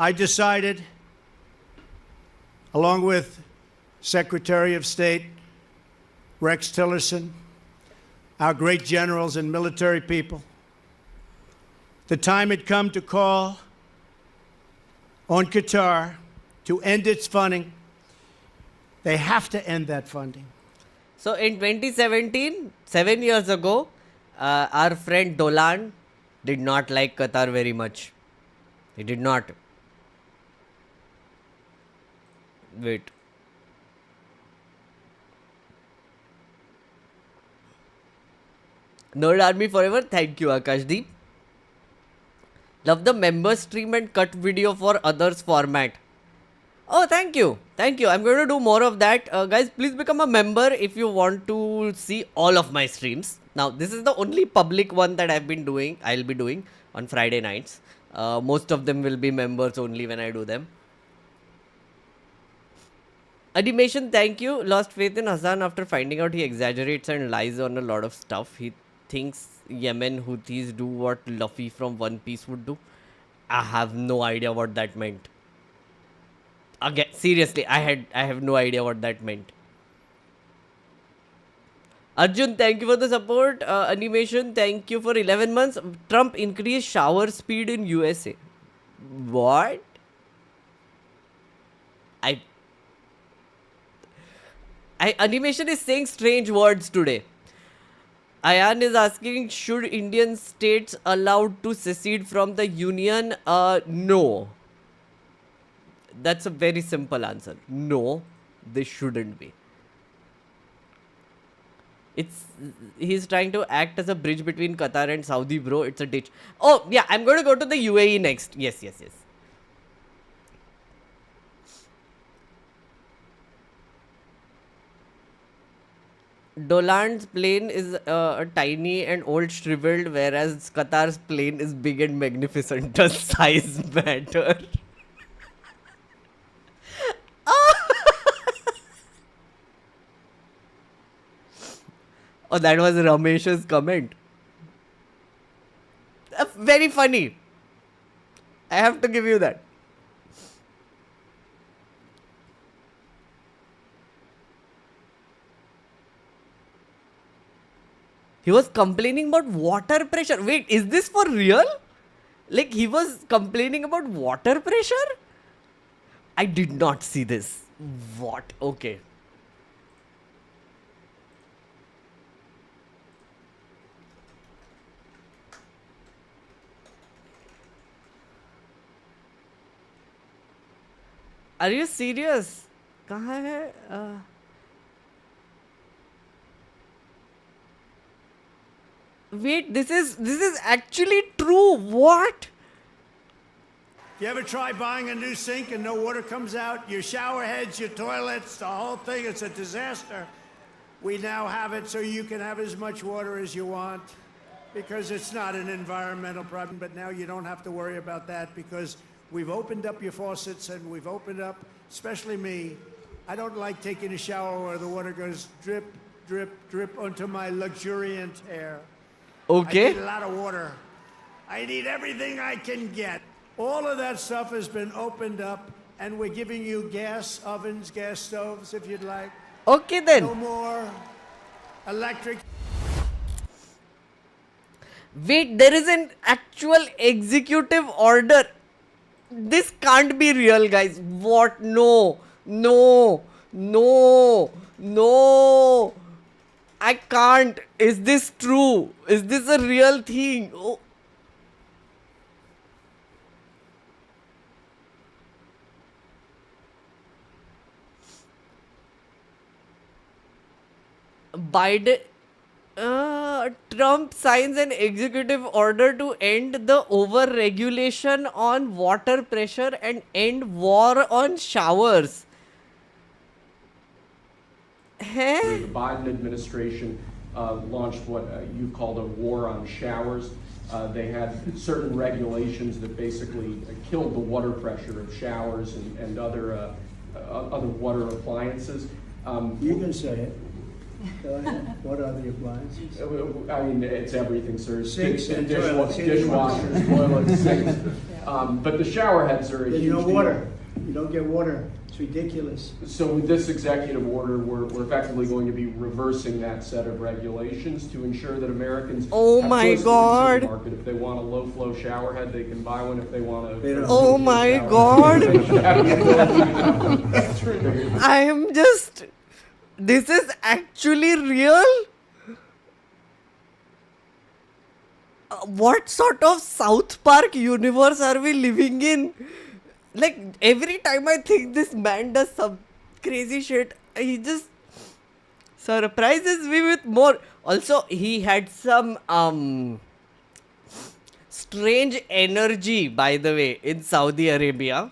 I decided, along with Secretary of State Rex Tillerson, our great generals and military people, the time had come to call on Qatar to end its funding. They have to end that funding. So in 2017, 7 years ago, our friend Dolan did not like Qatar very much. He did not. Wait. Nerd Army Forever. Thank you, Akashdeep. Love the member stream and cut video for others format. Oh, thank you. Thank you. I'm going to do more of that. Guys, please become a member if you want to see all of my streams. Now, this is the only public one that I'll be doing on Friday nights. Most of them will be members only when I do them. Animation, thank you. Lost faith in Hassan after finding out he exaggerates and lies on a lot of stuff. He thinks Yemen Houthis do what Luffy from One Piece would do. I have no idea what that meant. Again, seriously, I have no idea what that meant. Arjun, thank you for the support. Animation, thank you for 11 months. Trump increased shower speed in USA. What? Animation is saying strange words today. Ayan is asking, should Indian states allowed to secede from the union? No. That's a very simple answer. No, they shouldn't be. He's trying to act as a bridge between Qatar and Saudi, bro. It's a ditch. Oh, yeah, I'm going to go to the UAE next. Yes. Dolan's plane is tiny and old shriveled, whereas Qatar's plane is big and magnificent. Does size matter? Oh, that was Ramesh's comment. Very funny. I have to give you that. He was complaining about water pressure. Wait, is this for real? Like, he was complaining about water pressure? I did not see this. What? Okay. Are you serious? कहाँ है? Wait, this is actually true. What? You ever try buying a new sink and no water comes out? Your shower heads, your toilets, the whole thing, it's a disaster. We now have it so you can have as much water as you want because it's not an environmental problem. But now you don't have to worry about that because we've opened up your faucets and we've opened up especially me, I don't like taking a shower where the water goes drip, drip, drip onto my luxuriant hair. I Okay. need a lot of water. I need everything I can get. All of that stuff has been opened up, and we're giving you gas ovens, gas stoves, if you'd like. Okay No then. more electric. Wait, there is an actual executive order. This can't be real, guys. What? No. No. No. No. I can't. Is this true? Is this a real thing? Oh. Biden. Trump signs an executive order to end the over-regulation on water pressure and end war on showers. Huh? The Biden administration launched what you called a war on showers. They had certain regulations that basically killed the water pressure of showers and other water appliances. You can say it. Go ahead. What are the appliances? I mean, it's everything, sir. Sinks and toilets. Dishwashers, toilets, sinks. But the shower heads are a There's huge no deal. water. You don't get water. It's ridiculous. So with this executive order, we're effectively going to be reversing that set of regulations to ensure that Americans Oh have my choice in the God. supermarket. If they want a low-flow shower head, they can buy one. If they want They don't- Oh my God. I am just. This is actually real? What sort of South Park universe are we living in? Like, every time I think this man does some crazy shit, he just surprises me with more. Also, he had some strange energy, by the way, in Saudi Arabia.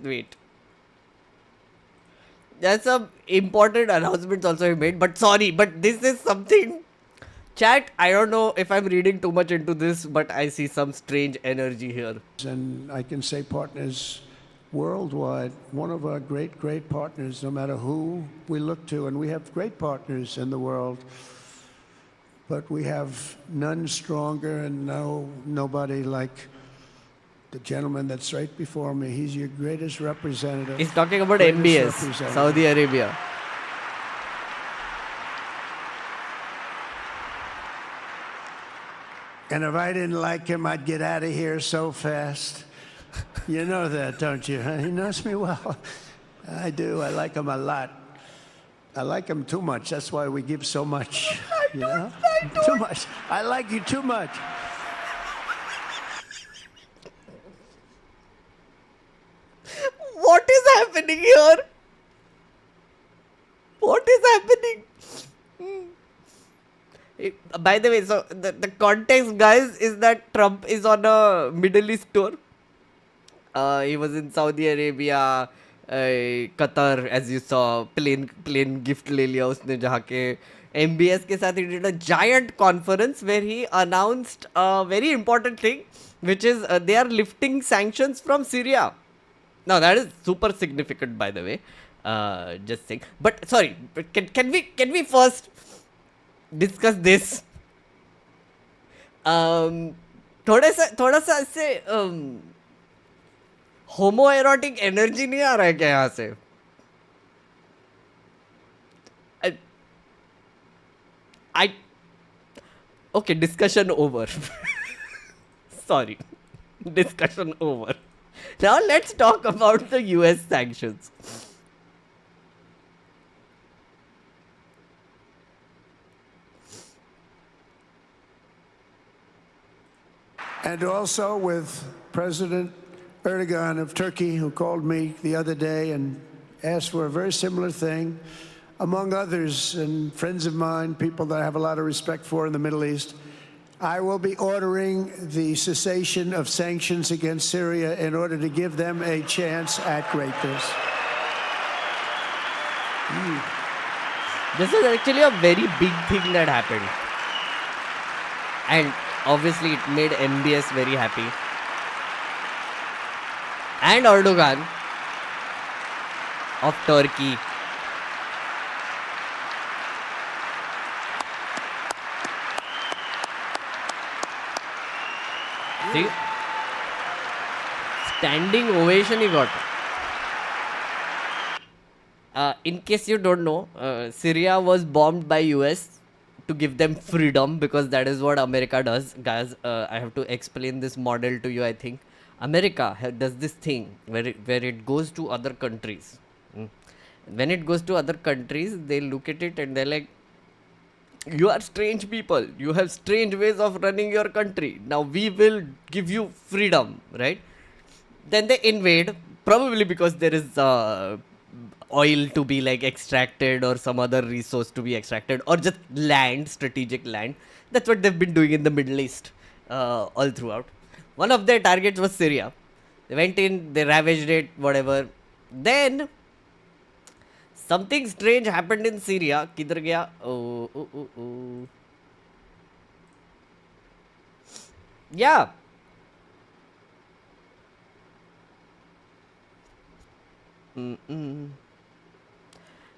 Wait. There's some important announcements also he made, but sorry, but this is something. Chat, I don't know if I'm reading too much into this, but I see some strange energy here. And I can say partners worldwide, one of our great, great partners, no matter who we look to, and we have great partners in the world, but we have none stronger and nobody like the gentleman that's right before me. He's your greatest representative. He's talking about greatest MBS, representative. Saudi Arabia. And if I didn't like him, I'd get out of here so fast. You know that, don't you? He knows me well. I do. I like him a lot. I like him too much. That's why we give so much. You know? Too much. I like you too much. What is happening here? What is happening? By the way, so the context, guys, is that Trump is on a Middle East tour. He was in Saudi Arabia, Qatar, as you saw, plane gift ले लिया उसने जहाँ के MBS के साथ. He did a giant conference where he announced a very important thing, which is they are lifting sanctions from Syria. Now that is super significant, by the way. Just saying. But sorry, can we first discuss this? थोड़ा सा ऐसे homoerotic energy नहीं आ रहा है क्या यहाँ से? Okay, discussion over. Sorry, discussion over. Now let's talk about the US sanctions. And also with President Erdogan of Turkey, who called me the other day and asked for a very similar thing, among others, and friends of mine, people that I have a lot of respect for in the Middle East. I will be ordering the cessation of sanctions against Syria in order to give them a chance at greatness. This is actually a very big thing that happened. And obviously it made MBS very happy. and Erdogan of Turkey. See? Standing ovation he got. In case you don't know, Syria was bombed by US to give them freedom, because that is what America does. Guys, I have to explain this model to you, I think. America does this thing where it goes to other countries. When it goes to other countries, they look at it and they're like, you are strange people. You have strange ways of running your country. Now we will give you freedom, right? Then they invade, probably because there is oil to be like extracted or some other resource to be extracted, or just land, strategic land. That's what they've been doing in the Middle East all throughout. One of their targets was Syria. They went in, they ravaged it, whatever. Then something strange happened in Syria. Kidhar gaya? Oh. Yeah.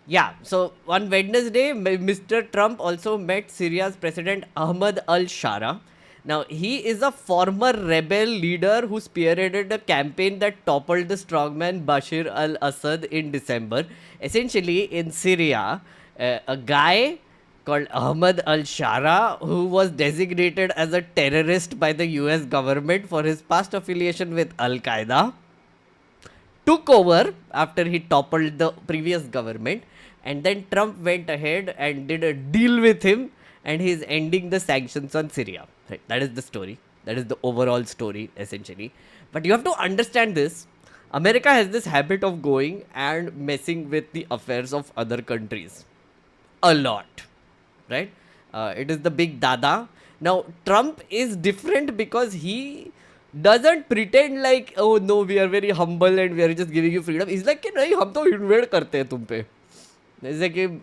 Yeah, so on Wednesday, Mr. Trump also met Syria's President Ahmad al-Shara. Now, he is a former rebel leader who spearheaded a campaign that toppled the strongman Bashar al-Assad in December. Essentially, in Syria, a guy called Ahmad al-Shara, who was designated as a terrorist by the US government for his past affiliation with Al-Qaeda, took over after he toppled the previous government, and then Trump went ahead and did a deal with him, and he's ending the sanctions on Syria. Right? That is the story. That is the overall story, essentially. But you have to understand this. America has this habit of going and messing with the affairs of other countries. A lot. Right? It is the big dada. Now, Trump is different because he doesn't pretend like, oh no, we are very humble and we are just giving you freedom. He's like, nahi, hum to invade karte hai tum pe. It's like,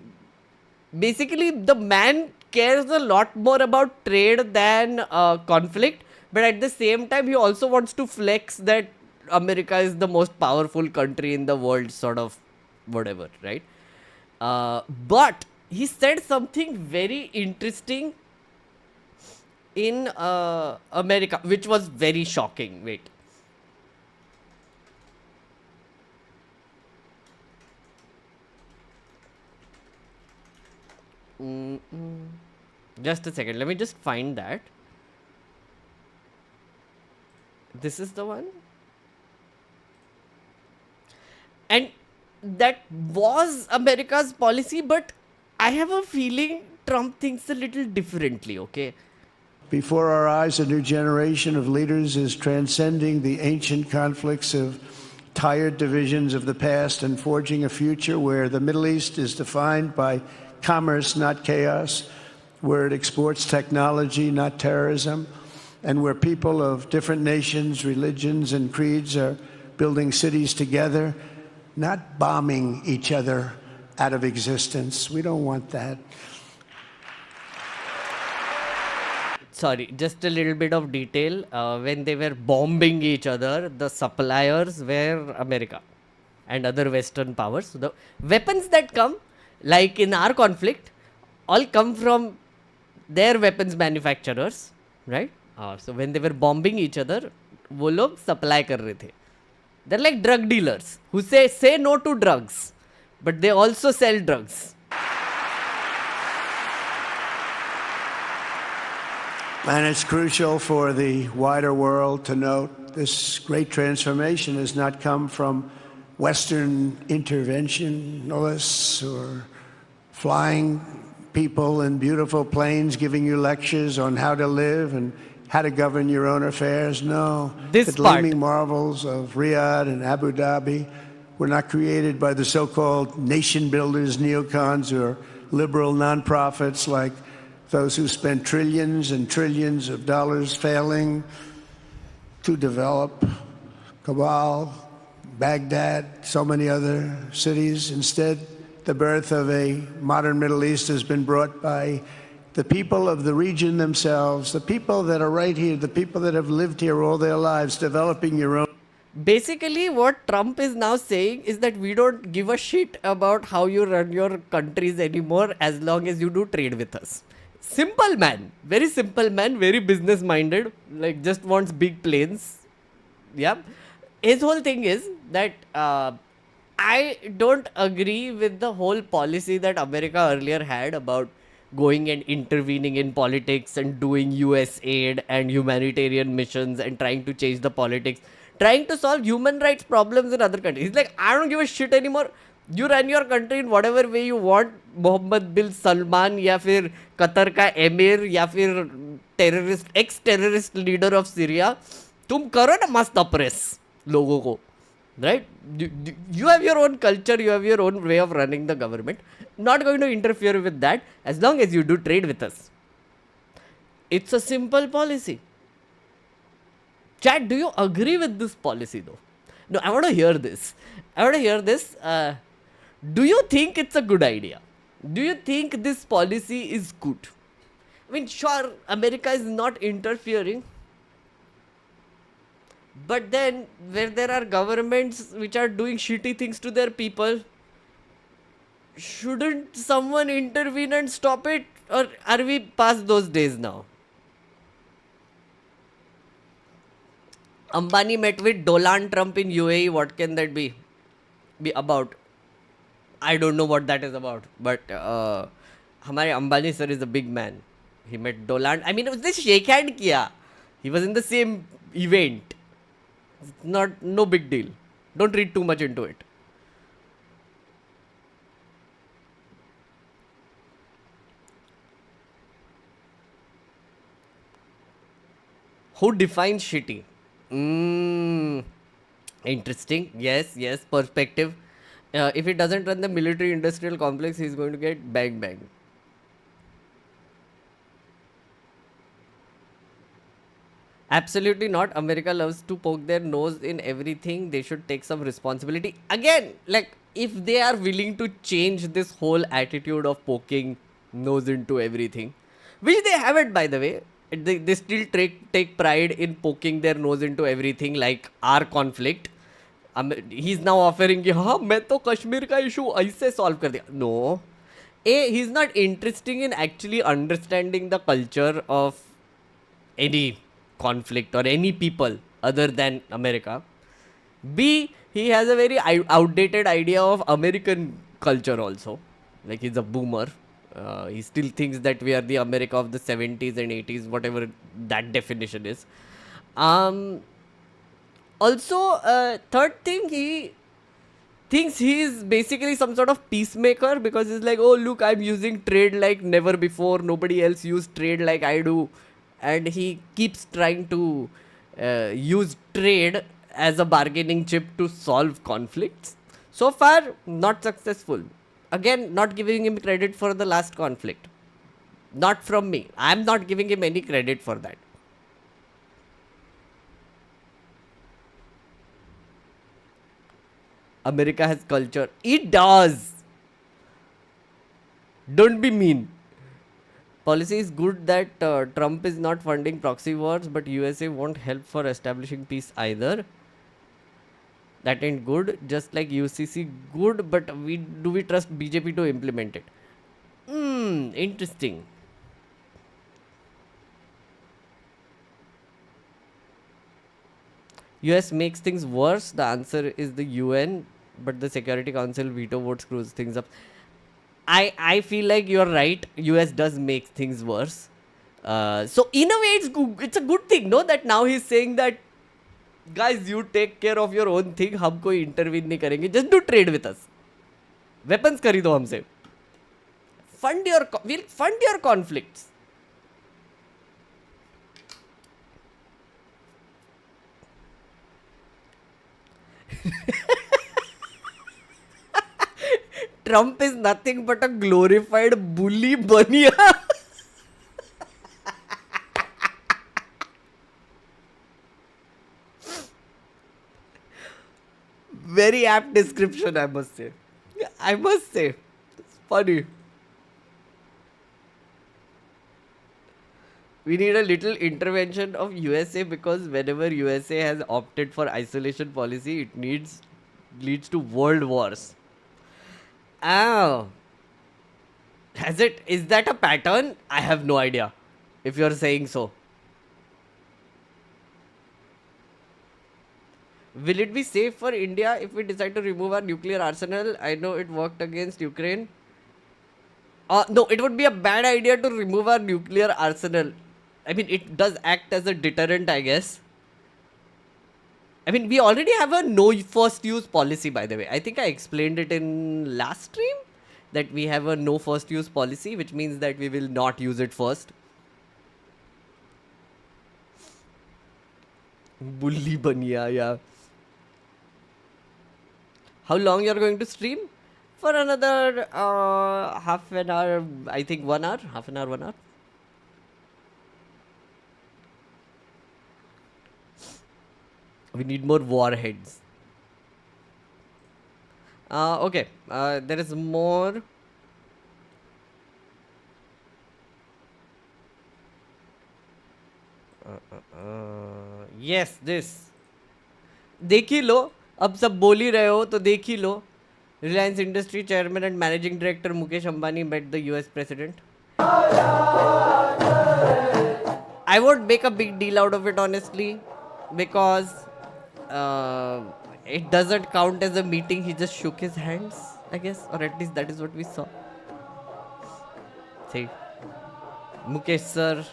basically, the man cares a lot more about trade than conflict, but at the same time, he also wants to flex that America is the most powerful country in the world, sort of whatever, right? But he said something very interesting in America, which was very shocking. Wait. Just a second. Let me just find that. This is the one. And that was America's policy, but I have a feeling Trump thinks a little differently, okay? Before our eyes, a new generation of leaders is transcending the ancient conflicts of tired divisions of the past and forging a future where the Middle East is defined by commerce, not chaos, where it exports technology, not terrorism, and where people of different nations, religions, and creeds are building cities together, not bombing each other out of existence. We don't want that. Sorry, just a little bit of detail. When they were bombing each other, the suppliers were America and other Western powers. So the weapons that come, like in our conflict, all come from their weapons manufacturers, right? So when they were bombing each other, वो लोग supply कर रहे थे. They're like drug dealers who say no to drugs, but they also sell drugs. And it's crucial for the wider world to note this great transformation has not come from Western interventionists or flying people in beautiful planes giving you lectures on how to live and how to govern your own affairs. No, this the gleaming marvels of Riyadh and Abu Dhabi were not created by the so-called nation builders, neocons, or liberal nonprofits like those who spent trillions and trillions of dollars failing to develop Kabul, Baghdad, so many other cities. Instead, the birth of a modern Middle East has been brought by the people of the region themselves, the people that are right here, the people that have lived here all their lives, developing your own. Basically, what Trump is now saying is that we don't give a shit about how you run your countries anymore as long as you do trade with us. Simple man, very business minded, like just wants big planes. Yeah. His whole thing is that I don't agree with the whole policy that America earlier had about going and intervening in politics and doing US aid and humanitarian missions and trying to change the politics, trying to solve human rights problems in other countries. He's like, I don't give a shit anymore. You run your country in whatever way you want. Mohammed bin Salman या फिर Qatar का emir या फिर terrorist x terrorist leader of Syria, तुम करो ना मस्त अप्रेस लोगों को, right? You have your own culture, you have your own way of running the government. Not going to interfere with that as long as you do trade with us. It's a simple policy. Chat, do you agree with this policy though? No, I want to hear this. Do you think it's a good idea? Do you think this policy is good? I mean, sure, America is not interfering. But then, where there are governments which are doing shitty things to their people, shouldn't someone intervene and stop it? Or are we past those days now? Ambani met with Donald Trump in UAE. What can that be about? I don't know what that is about. But हमारे Ambani sir is a big man. He met Donald. I mean, उसने shake hand किया. He was in the same event. It's no big deal. Don't read too much into it. Who defines shitty? Interesting. Yes, perspective. If he doesn't run the military industrial complex, he's going to get bang bang. Absolutely not. America loves to poke their nose in everything. They should take some responsibility. Again, like, if they are willing to change this whole attitude of poking nose into everything, which they haven't, by the way, they still take pride in poking their nose into everything, like our conflict. He's now offering कि हाँ मैं तो कश्मीर का issue ऐसे solve कर दिया. No. He's not interested in actually understanding the culture of any conflict or any people other than America. B, he has a very outdated idea of American culture also. Like, he's a boomer. He still thinks that we are the America of the 70s and 80s, whatever that definition is. Also, third thing, he thinks he is basically some sort of peacemaker because he's like, oh, look, I'm using trade like never before. Nobody else used trade like I do. And he keeps trying to use trade as a bargaining chip to solve conflicts. So far, not successful. Again, not giving him credit for the last conflict. Not from me. I'm not giving him any credit for that. America has culture. It does. Don't be mean. Policy is good that Trump is not funding proxy wars, but USA won't help for establishing peace either. That ain't good. Just like UCC good, but do we trust BJP to implement it? Interesting. US makes things worse. The answer is the UN, but the Security Council veto vote screws things up. I feel like you're right. US does make things worse. So in a way, it's a good thing, no? That now he's saying that, guys, you take care of your own thing. हम कोई intervene नहीं करेंगे. Just do trade with us. Weapons खरीदो हमसे. We'll fund your conflicts. Trump is nothing but a glorified bully bania. Very apt description, I must say. It's funny. We need a little intervention of USA because whenever USA has opted for isolation policy, it leads to world wars. Oh. Is that a pattern? I have no idea. If you're saying so. Will it be safe for India if we decide to remove our nuclear arsenal? I know it worked against Ukraine. No, it would be a bad idea to remove our nuclear arsenal. I mean, it does act as a deterrent, I guess. I mean, we already have a no first use policy, by the way. I think I explained it in last stream that we have a no first use policy, which means that we will not use it first. Bully baniya, yeah. How long you're going to stream? For another half an hour, I think 1 hour. Half an hour, 1 hour. We need more warheads. Okay, there is more. Yes, this. देख ही लो, अब सब बोल ही रहे हो तो देख ही लो. Reliance Industry Chairman and Managing Director Mukesh Ambani met the US President. I won't make a big deal out of it, honestly, because it doesn't count as a meeting. He just shook his hands, I guess, or at least that is what we saw. See, Mukesh sir,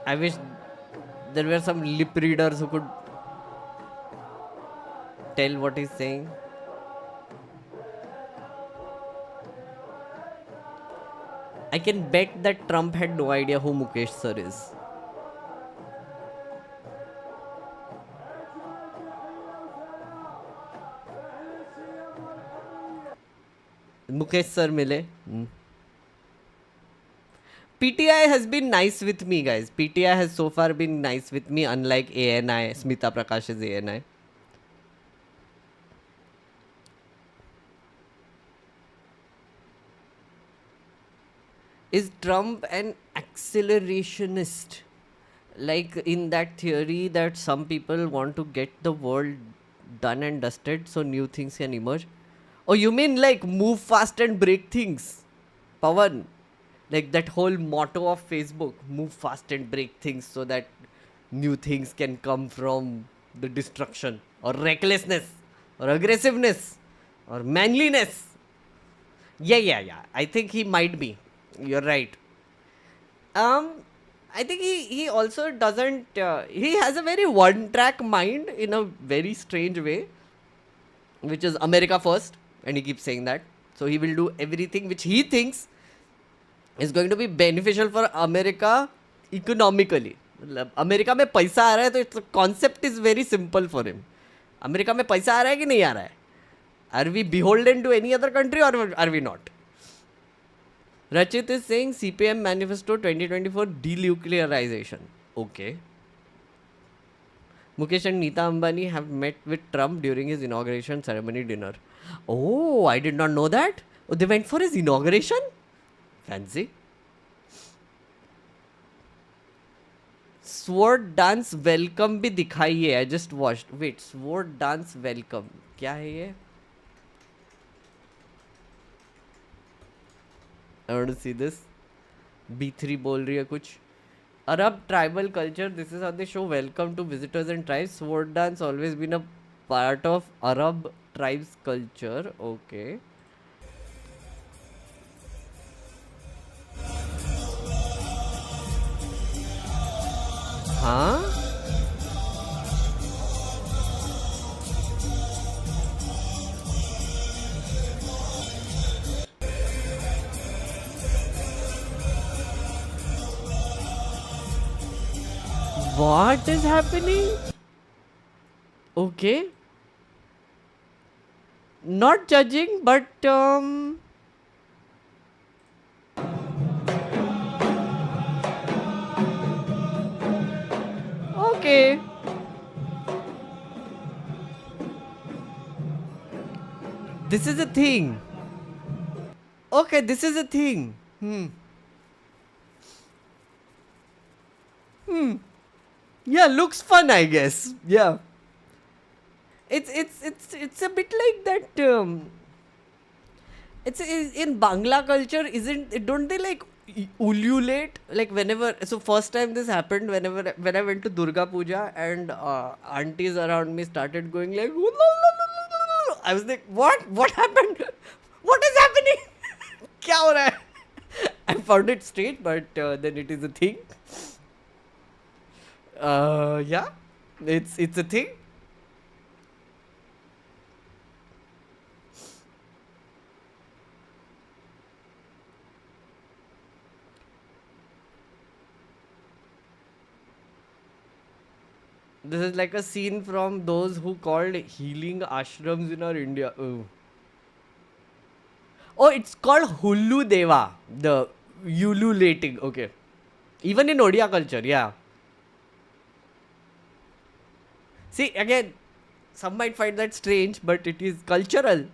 I wish there were some lip readers who could tell what he's saying. I can bet that Trump had no idea who Mukesh sir is. Mukesh sir mile. PTI has been nice with me, guys. PTI has so far been nice with me, unlike ANI, Smita Prakash's ANI. Is Trump an accelerationist? Like in that theory that some people want to get the world done and dusted so new things can emerge? Oh, you mean like move fast and break things? Pawan, like that whole motto of Facebook, move fast and break things so that new things can come from the destruction, or recklessness, or aggressiveness, or manliness. Yeah. I think he might be. You're right. I think he also doesn't, he has a very one-track mind in a very strange way, which is America first, and he keeps saying that. So he will do everything which he thinks is going to be beneficial for America economically. America में पैसा आ रहा है तो it's concept is very simple for him. America में पैसा आ रहा है कि नहीं आ रहा है? Are we beholden to any other country or are we not? Rachit is saying CPM manifesto 2024 denuclearization. Okay. Mukesh and Neeta Ambani have met with Trump during his inauguration ceremony dinner. Oh, I did not know that. Oh, they went for his inauguration? Fancy. Sword dance welcome भी दिखाई है. I just watched. Wait, sword dance welcome. क्या है ये? I want to see this. B3 बोल रही है कुछ. Arab tribal culture. This is how they show welcome to visitors and tribes. Sword dance always been a part of Arab tribes culture. Okay. Huh? What is happening? Okay. Not judging, but okay. This is a thing. Okay, this is a thing. Yeah, looks fun, I guess. Yeah. It's a bit like that. It's in Bangla culture, isn't? Don't they like ululate? Like whenever. So first time this happened, when I went to Durga Puja and aunties around me started going like, I was like, what? What happened? What is happening? क्या हो रहा है? I found it strange, but then it is a thing. Yeah, it's a thing. This is like a scene from those who called healing ashrams in our India. Oh, it's called Hullu Deva, the ululating. Okay. Even in Odia culture, yeah. See, again, some might find that strange, but it is cultural.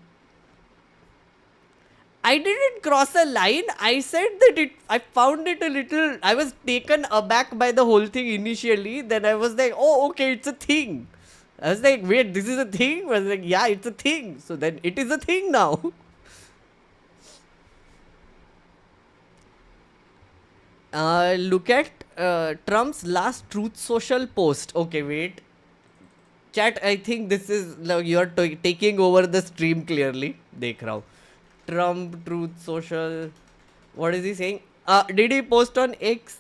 I didn't cross a line. I said that I found it a little. I was taken aback by the whole thing initially. Then I was like, oh, okay, it's a thing. I was like, wait, this is a thing? I was like, yeah, it's a thing. So then it is a thing now. Look at Trump's last Truth Social post. Okay, wait. Chat, I think this is, you're taking over the stream clearly. Dekh raha hu. Trump, Truth Social. What is he saying? Did he post on X?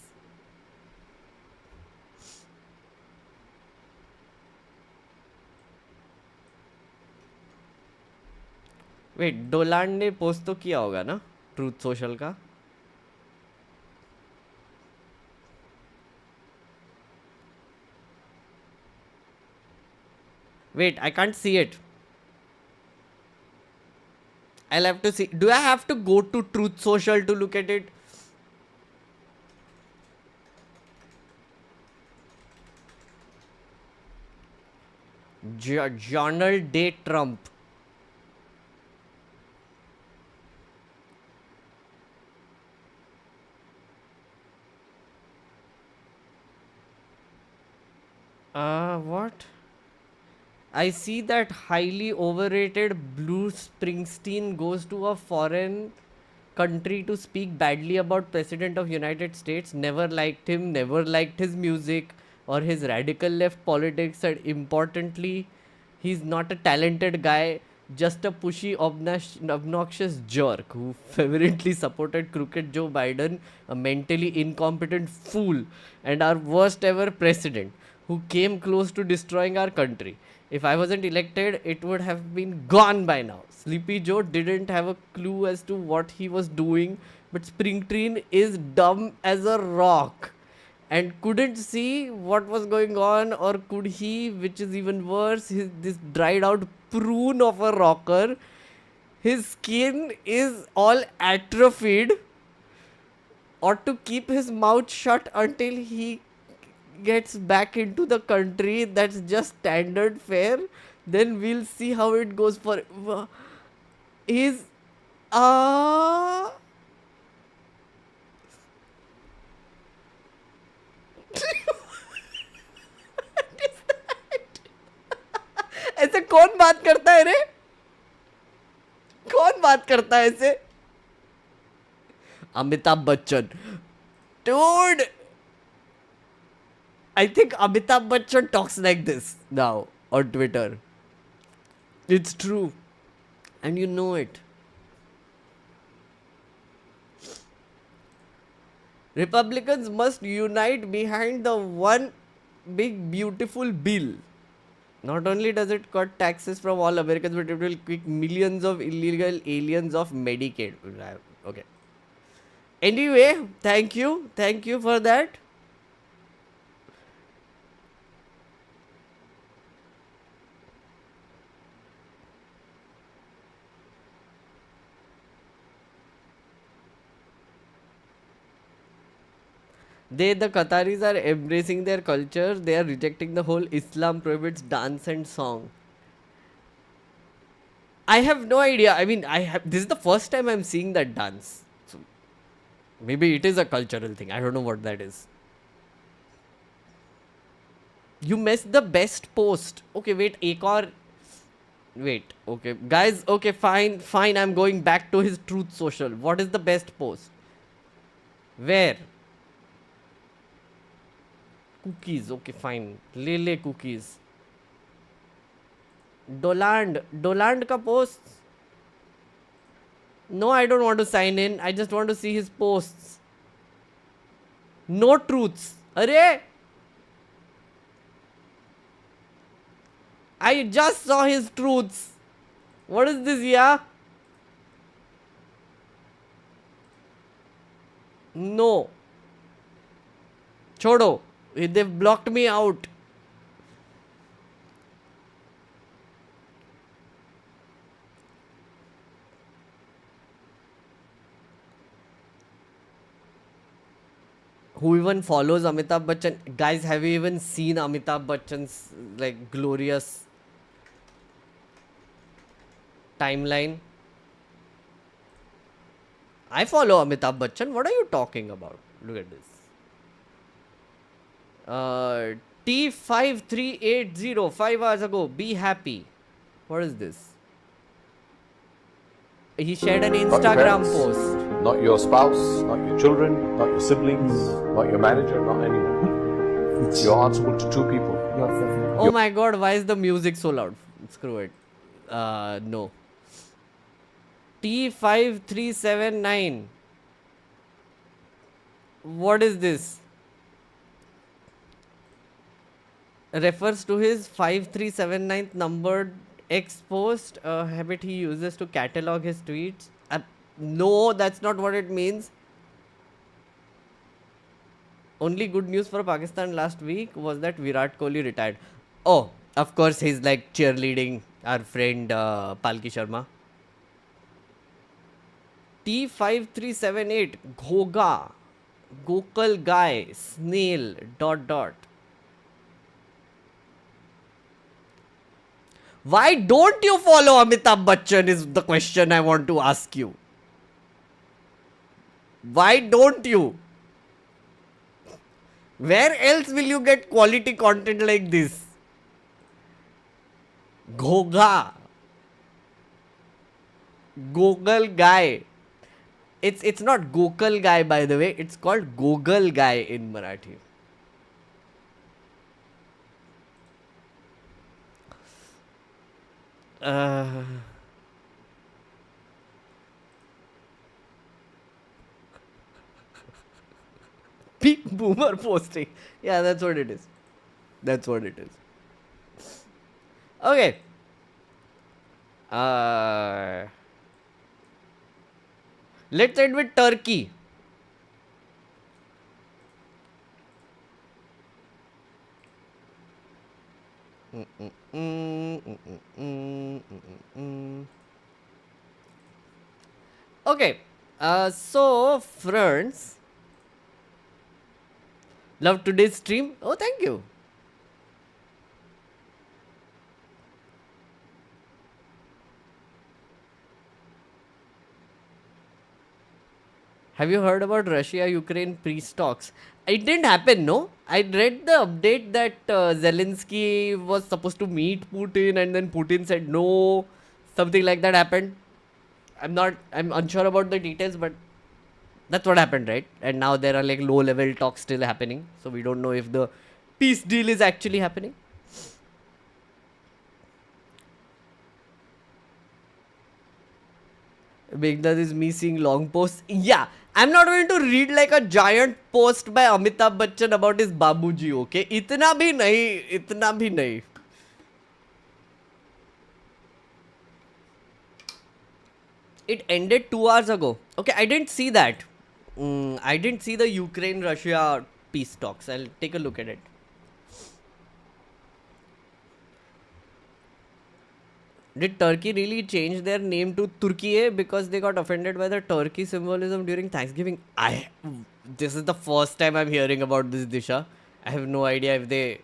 Wait Donald ने post तो किया होगा ना Truth Social का wait I can't see it I'll have to see. Do I have to go to Truth Social to look at it? Journal Day Trump. What? I see that highly overrated Bruce Springsteen goes to a foreign country to speak badly about President of United States. Never liked him, never liked his music or his radical left politics, and importantly, he's not a talented guy, just a pushy, obnoxious jerk who fervently supported crooked Joe Biden, a mentally incompetent fool, and our worst ever president who came close to destroying our country. If I wasn't elected, it would have been gone by now. Sleepy Joe didn't have a clue as to what he was doing, but Springsteen is dumb as a rock and couldn't see what was going on, or could he, which is even worse, this dried out prune of a rocker. His skin is all atrophied. Ought to keep his mouth shut until he gets back into the country. That's just standard fare. Then we'll see how it goes for his ऐसे कौन बात करता है रे कौन बात करता है ऐसे Amitabh Bachchan dude I think Amitabh Bachchan talks like this now on Twitter. It's true. And you know it. Republicans must unite behind the one big beautiful bill. Not only does it cut taxes from all Americans, but it will kick millions of illegal aliens off Medicaid. Okay. Anyway, thank you. Thank you for that. The Qataris are embracing their culture. They are rejecting the whole Islam prohibits dance and song. I have no idea. I mean, this is the first time I'm seeing that dance. So maybe it is a cultural thing. I don't know what that is. You missed the best post. Okay, wait, एक और. Wait, okay, guys. Okay, fine. I'm going back to his Truth Social. What is the best post? Where? Cookies. Okay, fine. ले cookies. Doland का post. No, I don't want to sign in. I just want to see his posts. No truths. Arey! I just saw his truths. What is this, yeah? No. Chodo. They've blocked me out. Who even follows Amitabh Bachchan? Guys, have you even seen Amitabh Bachchan's like glorious timeline? I follow Amitabh Bachchan. What are you talking about? Look at this. T5380 5 hours ago. Be happy. What is this? He shared an Not your Instagram parents, post. Not your spouse, not your children, not your siblings, not your manager, not anyone. You're answerable to two people. Oh my god, why is the music so loud? Screw it. No. T5379. What is this? Refers to his 5379th numbered X post, a habit he uses to catalog his tweets. No, that's not what it means. Only good news for Pakistan last week was that Virat Kohli retired. Oh, of course, he's like cheerleading our friend Palki Sharma. T5378 Ghoga Gokal Guy Snail ... Why don't you follow Amitabh Bachchan is the question I want to ask you. Why don't you? Where else will you get quality content like this? Ghoga Gokal Guy. It's not Gokal Guy, by the way. It's called Gogol Guy in Marathi. Peak boomer posting. Yeah, that's what it is. That's what it is. Okay. Let's end with Turkey. Okay. So, friends. Love today's stream? Oh, thank you. Have you heard about Russia-Ukraine peace talks? It didn't happen, no? I read the update that Zelensky was supposed to meet Putin and then Putin said no. Something like that happened. I'm unsure about the details, but that's what happened, right? And now there are like low-level talks still happening. So we don't know if the peace deal is actually happening. Meghnad is me seeing long posts. Yeah, I'm not going to read like a giant post by Amitabh Bachchan about his babuji, okay? Itna bhi nahi. It ended 2 hours ago. Okay, I didn't see that. I didn't see the Ukraine-Russia peace talks. I'll take a look at it. Did Turkey really change their name to Turkiye because they got offended by the Turkey symbolism during Thanksgiving? This is the first time I'm hearing about this, Disha. I have no idea if they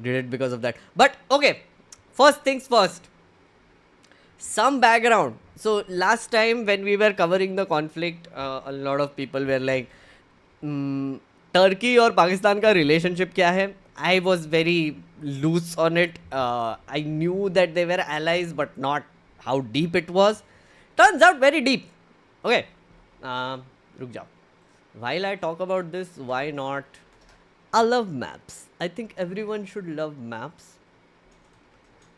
did it because of that. But okay, first things first. Some background. So last time when we were covering the conflict, a lot of people were like, Turkey और Pakistan का relationship क्या है? I was very loose on it. I knew that they were allies, but not how deep it was. Turns out very deep. Okay. Ruk jao. While I talk about this, why not? I love maps. I think everyone should love maps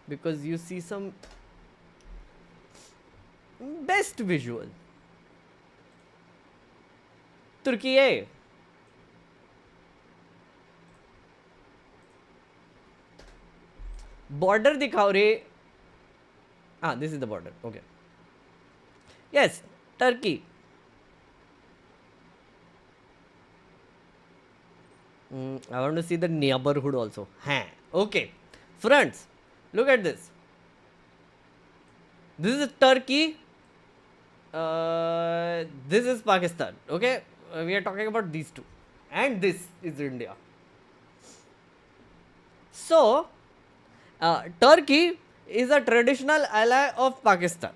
because you see some best visual. Turkey. Border दिखाओ रे. This is the border. Okay. Yes, Turkey. I want to see the neighborhood also. Okay. Friends, look at this. This is Turkey. This is Pakistan. Okay. We are talking about these two. And this is India. So, Turkey is a traditional ally of Pakistan.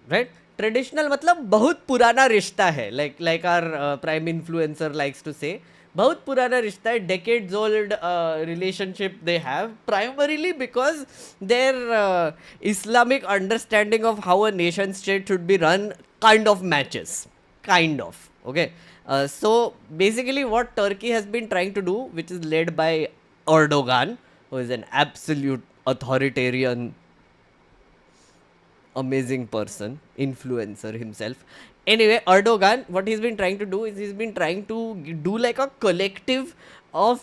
Right? Traditional मतलब बहुत पुराना रिश्ता है. Like our prime influencer likes to say. बहुत पुराना रिश्ता है, decades old relationship they have, primarily because their Islamic understanding of how a nation state should be run kind of matches. Kind of. Okay. So basically what Turkey has been trying to do, which is led by Erdogan, who is an absolute authoritarian, amazing person, influencer himself. Anyway, Erdogan, what he's been trying to do is he's been trying to do like a collective of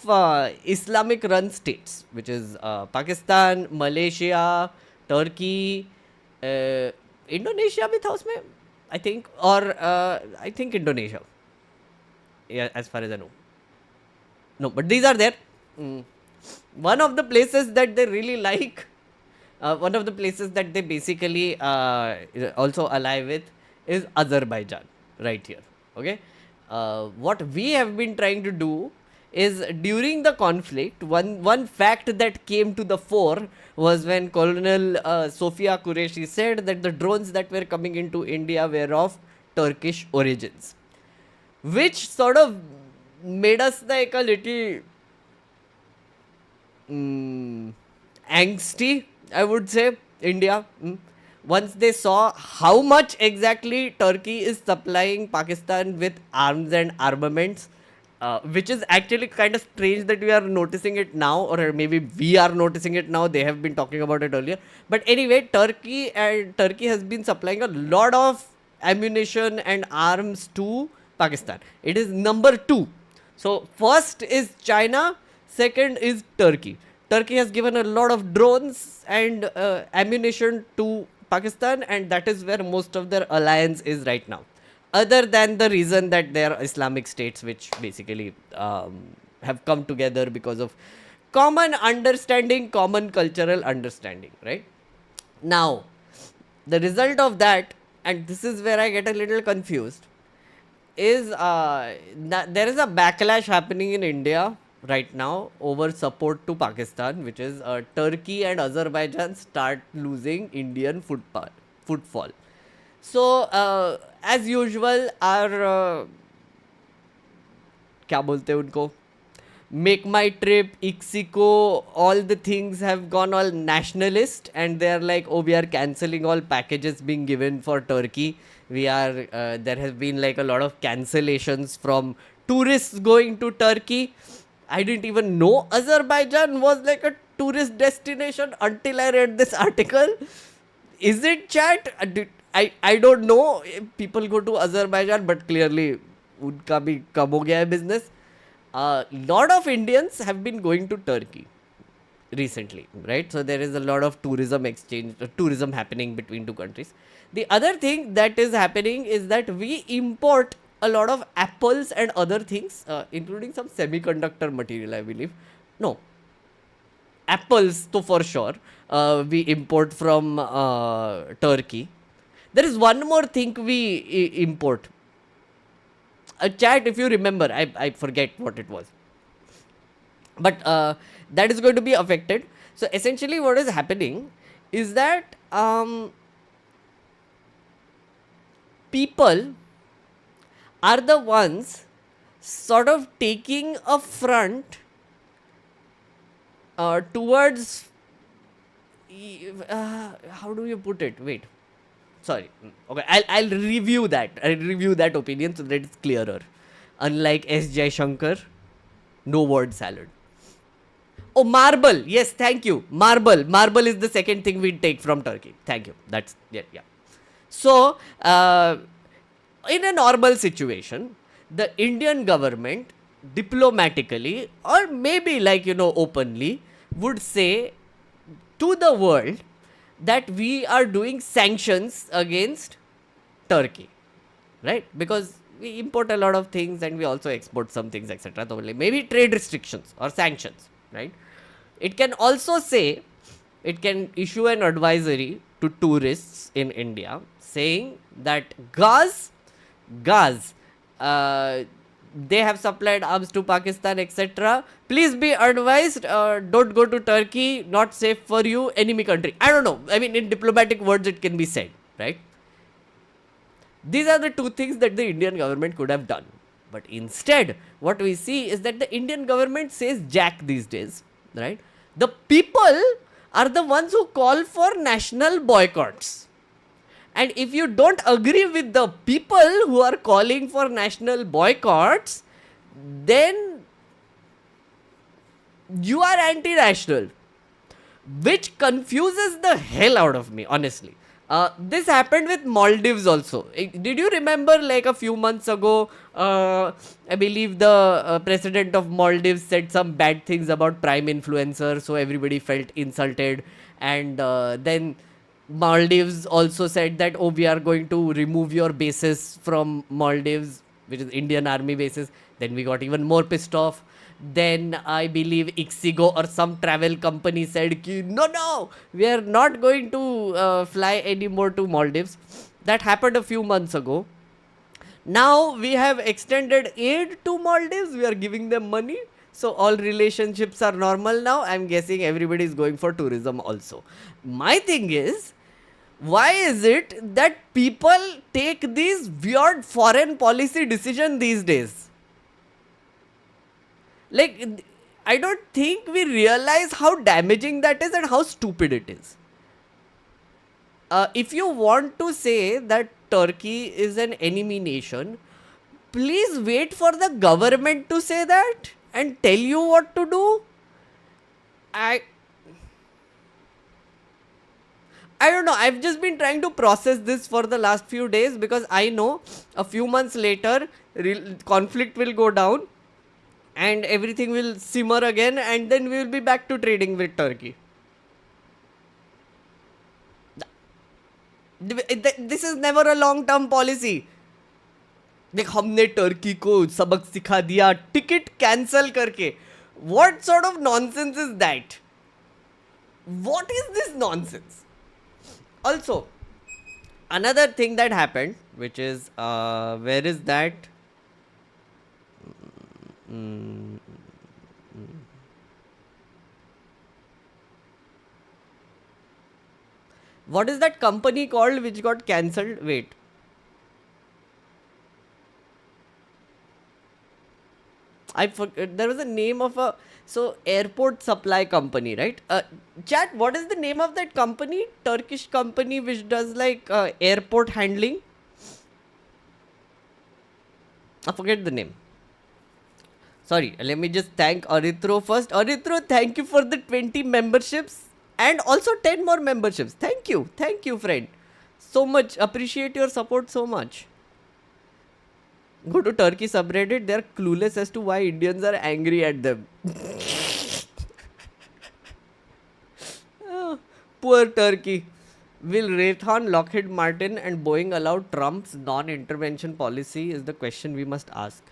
Islamic run states, which is Pakistan, Malaysia, Turkey, Indonesia भी था उसमें, I think, or I think Indonesia. Yeah, as far as I know. No, but these are there. One of the places that they really like, one of the places that they basically also ally with is Azerbaijan, right here. Okay. What we have been trying to do is during the conflict, one fact that came to the fore was when Colonel Sofia Qureshi said that the drones that were coming into India were of Turkish origins, which sort of made us like a little angsty, I would say, India. Once they saw how much exactly Turkey is supplying Pakistan with arms and armaments, which is actually kind of strange that we are noticing it now, or maybe we are noticing it now. They have been talking about it earlier. But anyway, Turkey has been supplying a lot of ammunition and arms to Pakistan. It is number 2. So first is China, second is Turkey. Turkey has given a lot of drones and ammunition to Pakistan, and that is where most of their alliance is right now. Other than the reason that they are Islamic states, which basically have come together because of common understanding, common cultural understanding, right? Now, the result of that, and this is where I get a little confused, is there is a backlash happening in India right now over support to Pakistan, which is Turkey and Azerbaijan start losing Indian footfall. So, as usual, our क्या बोलते हैं उनको, make my trip, Ixico, all the things have gone all nationalist, and they are like, oh, we are cancelling all packages being given for Turkey. We are, there has been like a lot of cancellations from tourists going to Turkey. I didn't even know Azerbaijan was like a tourist destination until I read this article. Is it, chat? I don't know. People go to Azerbaijan, but clearly उनका भी कम हो गया है business. Lot of Indians have been going to Turkey recently, right? So there is a lot of tourism exchange, tourism happening between two countries. The other thing that is happening is that we import a lot of apples and other things, including some semiconductor material, I believe. No, apples, so for sure, we import from Turkey. There is one more thing we import. Chat, if you remember, I forget what it was. But that is going to be affected. So essentially what is happening is that people are the ones sort of taking a front towards how do you put it? Wait, sorry. Okay, I'll review that. I'll review that opinion so that it's clearer. Unlike S. Shankar, no word salad. Oh, marble. Yes, thank you. Marble. Marble is the second thing we take from Turkey. Thank you. That's yeah. So, in a normal situation, the Indian government diplomatically or maybe openly would say to the world that we are doing sanctions against Turkey, right? Because we import a lot of things and we also export some things, etc. So maybe trade restrictions or sanctions, right? It can also say, it can issue an advisory to tourists in India saying that they have supplied arms to Pakistan, etc. Please be advised, don't go to Turkey, not safe for you, enemy country. I don't know. I mean, in diplomatic words, it can be said, right? These are the two things that the Indian government could have done. But instead, what we see is that the Indian government says jack these days, right? The people are the ones who call for national boycotts. And if you don't agree with the people who are calling for national boycotts, then you are anti-national, which confuses the hell out of me, honestly. This happened with Maldives also. Did you remember like a few months ago, I believe the president of Maldives said some bad things about prime influencer, so everybody felt insulted. And then Maldives also said that, oh, we are going to remove your bases from Maldives, which is Indian army bases. Then we got even more pissed off. Then I believe Ixigo or some travel company said, no, we are not going to fly anymore to Maldives. That happened a few months ago. Now we have extended aid to Maldives. We are giving them money. So all relationships are normal now. I'm guessing everybody is going for tourism also. My thing is, why is it that people take these weird foreign policy decisions these days? Like, I don't think we realize how damaging that is and how stupid it is. If you want to say that Turkey is an enemy nation, please wait for the government to say that and tell you what to do. I don't know. I've just been trying to process this for the last few days because I know a few months later, conflict will go down and everything will simmer again, and then we will be back to trading with Turkey. This is never a long-term policy. देख हमने Turkey को सबक सिखा दिया ticket cancel करके. What sort of nonsense is that? What is this nonsense? Also, another thing that happened, which is, where is that? What is that company called which got cancelled? Wait. I forget. There was a name of a airport supply company, right? Chat, what is the name of that company? Turkish company which does like airport handling. I forget the name. Sorry, let me just thank Arithro first. Arithro, thank you for the 20 memberships and also 10 more memberships. Thank you, friend. So much. Appreciate your support so much. Go to Turkey subreddit. They're clueless as to why Indians are angry at them. Oh, poor Turkey. Will Raytheon, Lockheed Martin and Boeing allow Trump's non-intervention policy is the question we must ask.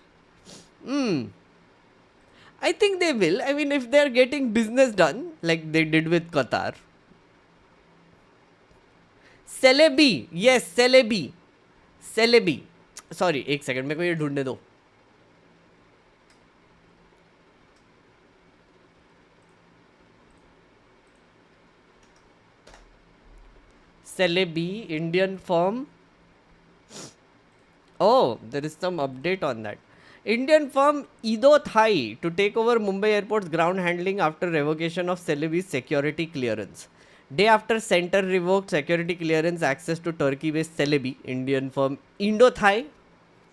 I think they will. I mean, if they're getting business done, like they did with Qatar. Celebi. Yes, Celebi. Celebi. Sorry, एक second मेरे को ये ढूंढने दो. Celebi, Indian firm. Oh, there is some update on that. Indian firm Ido Thai to take over Mumbai Airport's ground handling after revocation of Celebi's security clearance. Day after center revoked security clearance access to Turkey-based Celebi, Indian firm Indo Thai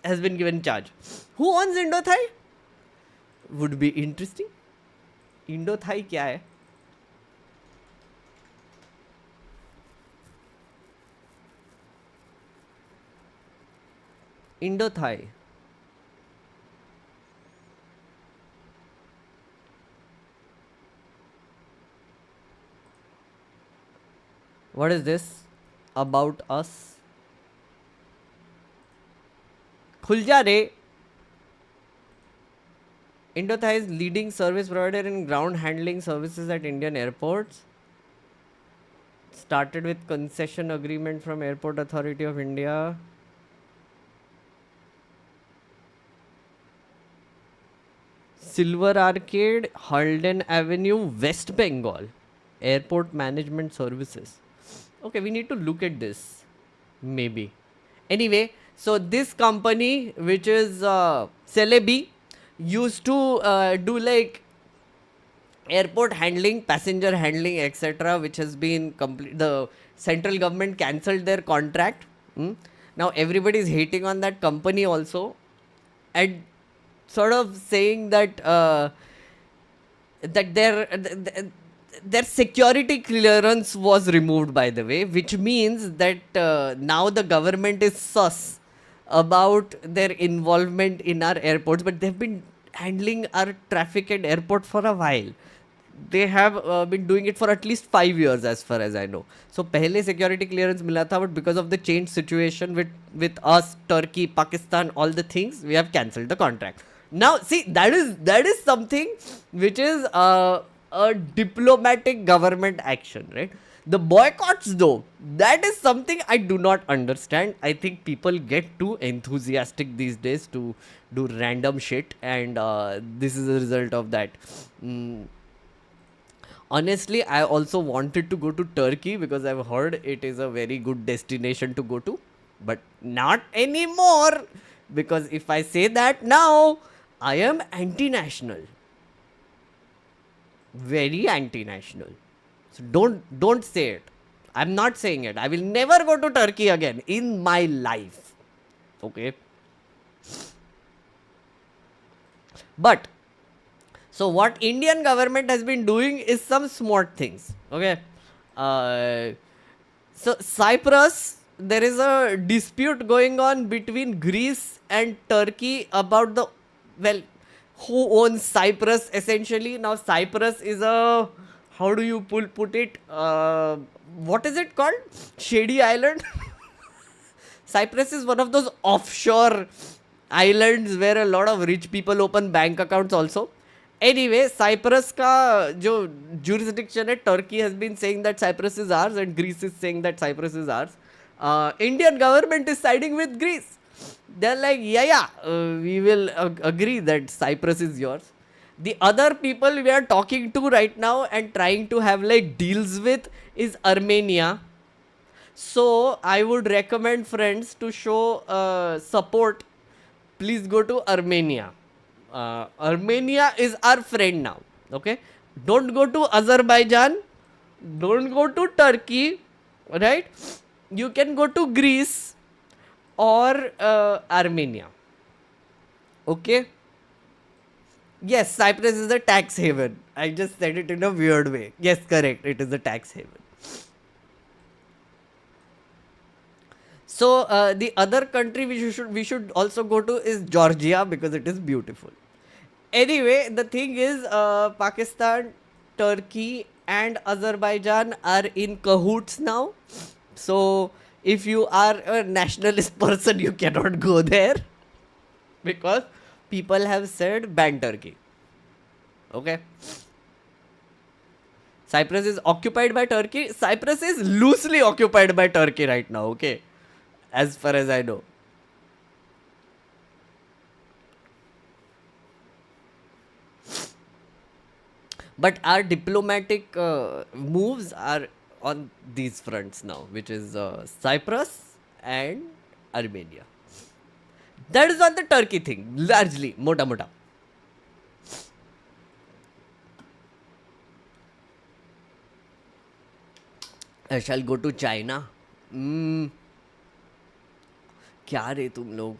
has been given charge. Who owns Indo Thai? Would be interesting. Indo Thai क्या है? Indo Thai. What is this? About us? खुल जा रे. Indo Thai is leading service provider in ground handling services at Indian airports. Started with concession agreement from Airport Authority of India. Silver Arcade, Halden Avenue, West Bengal. Airport management services. Okay, we need to look at this. Maybe. Anyway, so this company, which is Celebi, used to do like airport handling, passenger handling, etc., which has been complete. The central government cancelled their contract. Now everybody is hating on that company also, and sort of saying that that their security clearance was removed, by the way, which means that now the government is sus about their involvement in our airports, but they've been handling our traffic at airport for a while. They have been doing it for at least 5 years, as far as I know. So pehle security clearance mila tha, but because of the changed situation with us, Turkey, Pakistan, all the things, we have cancelled the contract. Now, see, that is something which is a diplomatic government action, right? The boycotts, though, that is something I do not understand. I think people get too enthusiastic these days to do random shit, and this is a result of that. Honestly, I also wanted to go to Turkey because I've heard it is a very good destination to go to, but not anymore, because if I say that now, I am anti-national. Very anti-national. So don't say it. I'm not saying it. I will never go to Turkey again in my life. Okay. But so what Indian government has been doing is some smart things. Okay. So Cyprus, there is a dispute going on between Greece and Turkey about the, well, who owns Cyprus essentially. Now Cyprus is a, how do you put it? What is it called? Shady Island? Cyprus is one of those offshore islands where a lot of rich people open bank accounts also. Anyway, Cyprus ka jo jurisdiction hai, Turkey has been saying that Cyprus is ours and Greece is saying that Cyprus is ours. Indian government is siding with Greece. They're like, we will agree that Cyprus is yours. The other people we are talking to right now and trying to have like deals with is Armenia. So I would recommend friends to show support. Please go to Armenia. Armenia is our friend now. Okay. Don't go to Azerbaijan. Don't go to Turkey. Right. You can go to Greece or Armenia. Okay. Yes, Cyprus is a tax haven. I just said it in a weird way. Yes, correct. It is a tax haven. So the other country we should also go to is Georgia because it is beautiful. Anyway, the thing is Pakistan, Turkey and Azerbaijan are in cahoots now. So if you are a nationalist person, you cannot go there because people have said ban Turkey. Okay. Cyprus is occupied by Turkey. Cyprus is loosely occupied by Turkey right now. Okay. As far as I know. But our diplomatic moves are on these fronts now, which is Cyprus and Armenia. That is not the Turkey thing, largely, mota mota. I shall go to China. क्या रे तुम लोग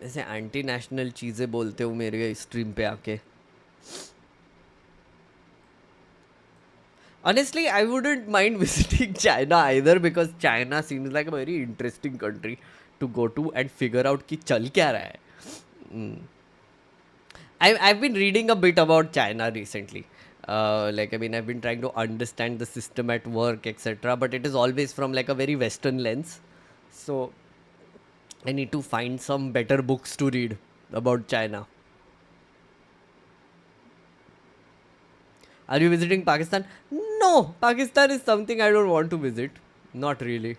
ऐसे anti national चीज़ें बोलते हो मेरे stream पे आके. Honestly, I wouldn't mind visiting China either because China seems like a very interesting country to go to and figure out कि चल क्या रहा है. I've been reading a bit about China recently. Like, I mean, I've been trying to understand the system at work, etc. But it is always from like a very Western lens. So I need to find some better books to read about China. Are you visiting Pakistan? No, Pakistan is something I don't want to visit. Not really.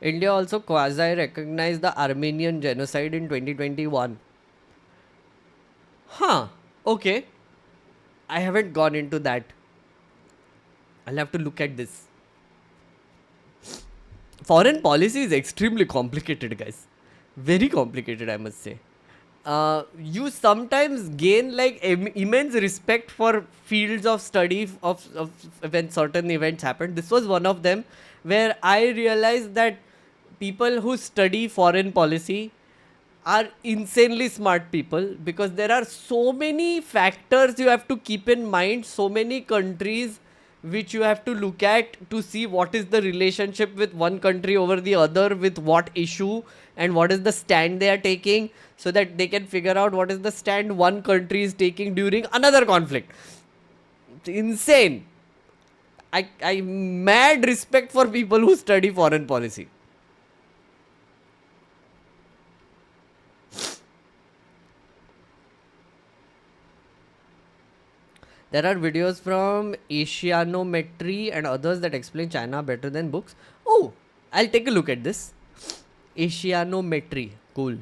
India also quasi-recognized the Armenian genocide in 2021. Huh, okay. I haven't gone into that. I'll have to look at this. Foreign policy is extremely complicated, guys. Very complicated, I must say. You sometimes gain like immense respect for fields of study of when certain events happen. This was one of them where I realized that people who study foreign policy are insanely smart people because there are so many factors you have to keep in mind, so many countries which you have to look at to see what is the relationship with one country over the other, with what issue and what is the stand they are taking, so that they can figure out what is the stand one country is taking during another conflict. It's insane. I mad respect for people who study foreign policy. There are videos from Asianometry and others that explain China better than books. Oh, I'll take a look at this. Asianometry. Cool.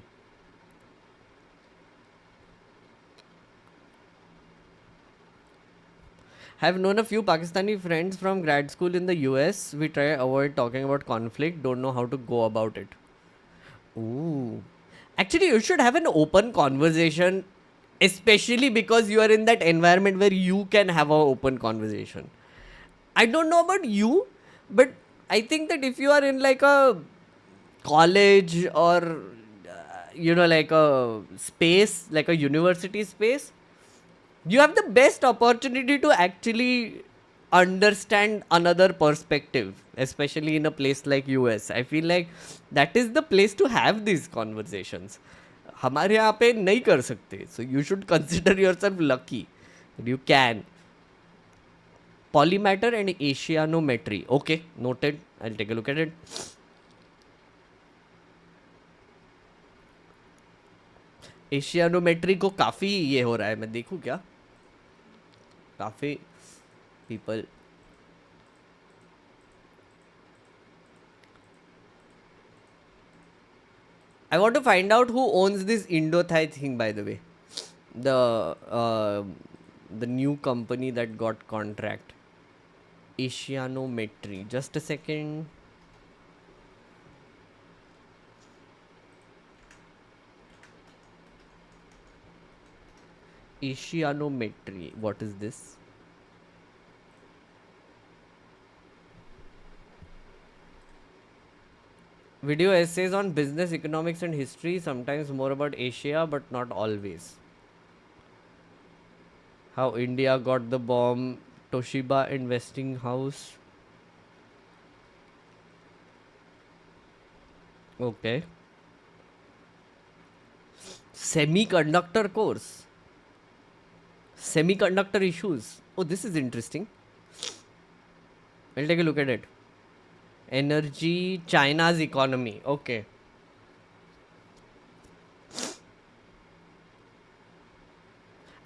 Have known a few Pakistani friends from grad school in the US. We try avoid talking about conflict. Don't know how to go about it. Ooh. Actually, you should have an open conversation, especially because you are in that environment where you can have an open conversation. I don't know about you, but I think that if you are in like a college or like a space, like a university space, you have the best opportunity to actually understand another perspective, especially in a place like US. I feel like that is the place to have these conversations. हमारे यहाँ पे नहीं कर सकते. So you should consider yourself lucky that you can. Polymatter and Asianometry. Okay, noted. I'll take a look at it. Asianometry को काफ़ी ये हो रहा है, मैं देखूँ क्या? काफ़ी people. I want to find out who owns this Indo-Thai thing, by the way. The new company that got contract. Asianometry. Just a second. Asianometry. What is this? Video essays on business, economics and history, sometimes more about Asia, but not always. How India got the bomb, Toshiba investing house. Okay. Semiconductor course. Semiconductor issues. Oh, this is interesting. I'll take a look at it. Energy, China's economy. Okay.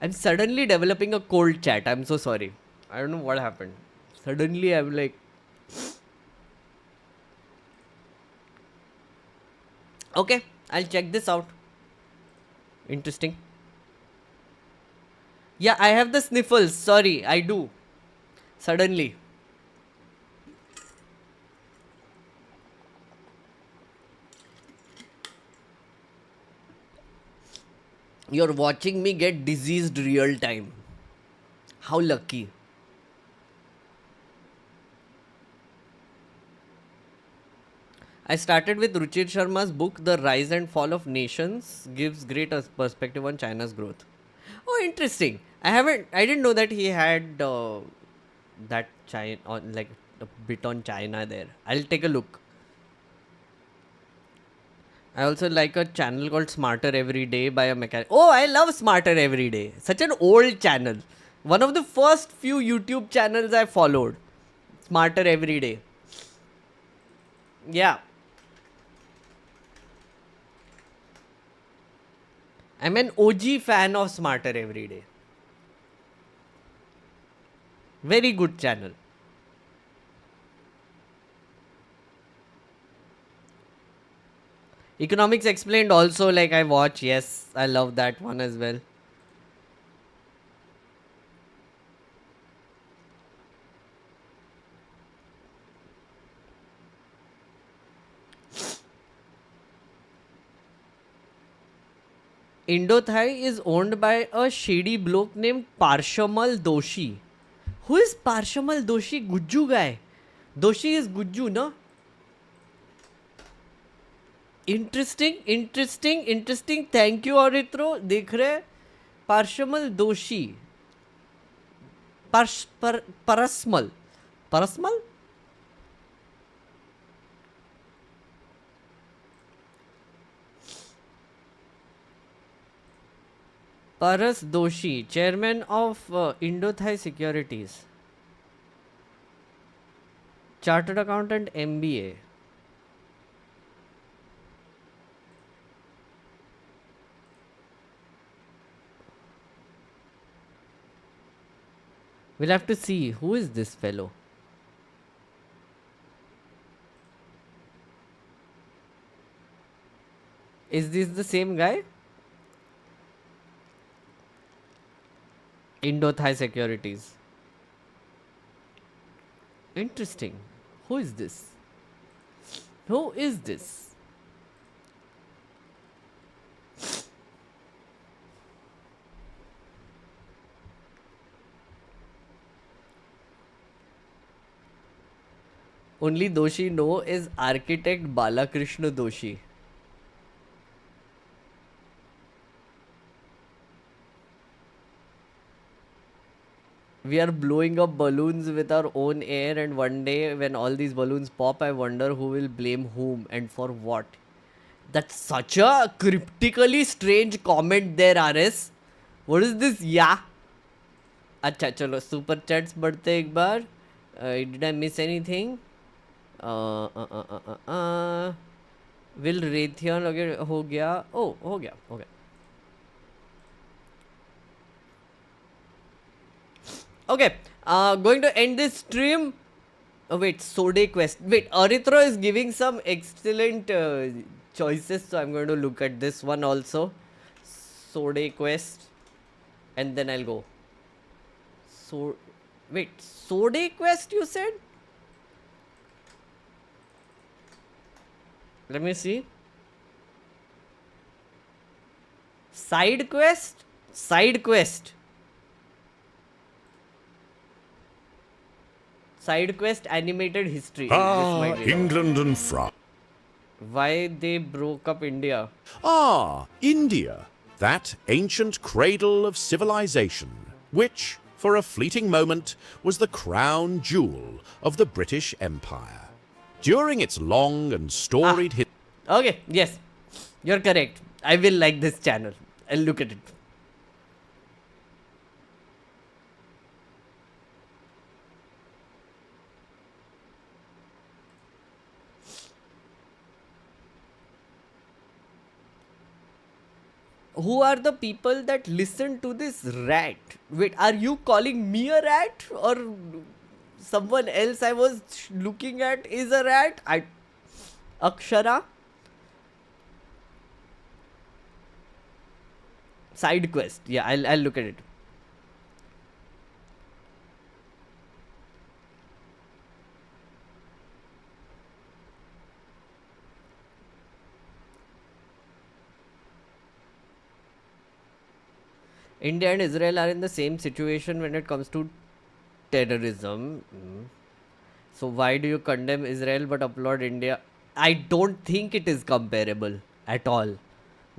I'm suddenly developing a cold chat. I'm so sorry. I don't know what happened. Suddenly I'm like Okay, I'll check this out. Interesting. Yeah, I have the sniffles. Sorry, I do. Suddenly. You're watching me get diseased real time. How lucky. I started with Ruchir Sharma's book, The Rise and Fall of Nations, gives great perspective on China's growth. Oh, interesting. I didn't know that he had that China on like a bit on China there. I'll take a look. I also like a channel called Smarter Every Day by a mechanic. Oh, I love Smarter Every Day. Such an old channel. One of the first few YouTube channels I followed. Smarter Every Day. Yeah. I'm an OG fan of Smarter Every Day. Very good channel. Economics Explained also, like I watch. Yes, I love that one as well. Indo-Thai is owned by a shady bloke named Parshamal Doshi. Who is Parshamal Doshi? Gujju guy. Doshi is Gujju, no? Interesting. Thank you, Aritro. देख रहे पार्शमल दोषी परसमल Paras Doshi, chairman of Indo-Thai Securities, chartered accountant, MBA. We'll have to see who is this fellow. Is this the same guy? Indo-Thai Securities. Interesting. Who is this? Who is this? Only Doshi know is architect Balakrishna Doshi. We are blowing up balloons with our own air, and one day when all these balloons pop, I wonder who will blame whom and for what. That's such a cryptically strange comment there, RS. What is this? Yeah. अच्छा चलो super chats बढ़ते एक बार. Did I miss anything? Will Raytheon हो गया? Oh, हो गया. Okay, going to end this stream. Oh, wait, Sode Quest. Wait, Arithro is giving some excellent choices, so I'm going to look at this one also. Sode Quest. And then I'll go. Wait, Sode Quest you said? Let me see. Side Quest? Side Quest animated history. England and France. Why they broke up India? India, that ancient cradle of civilization, which, for a fleeting moment, was the crown jewel of the British Empire. During its long and storied history. Okay, yes, you're correct. I will like this channel. I'll look at it. Who are the people that listen to this rat? Wait, are you calling me a rat? Or someone else I was looking at is a rat? Akshara? Side quest. Yeah, I'll look at it. India and Israel are in the same situation when it comes to terrorism. So why do you condemn Israel but applaud India? I don't think it is comparable at all,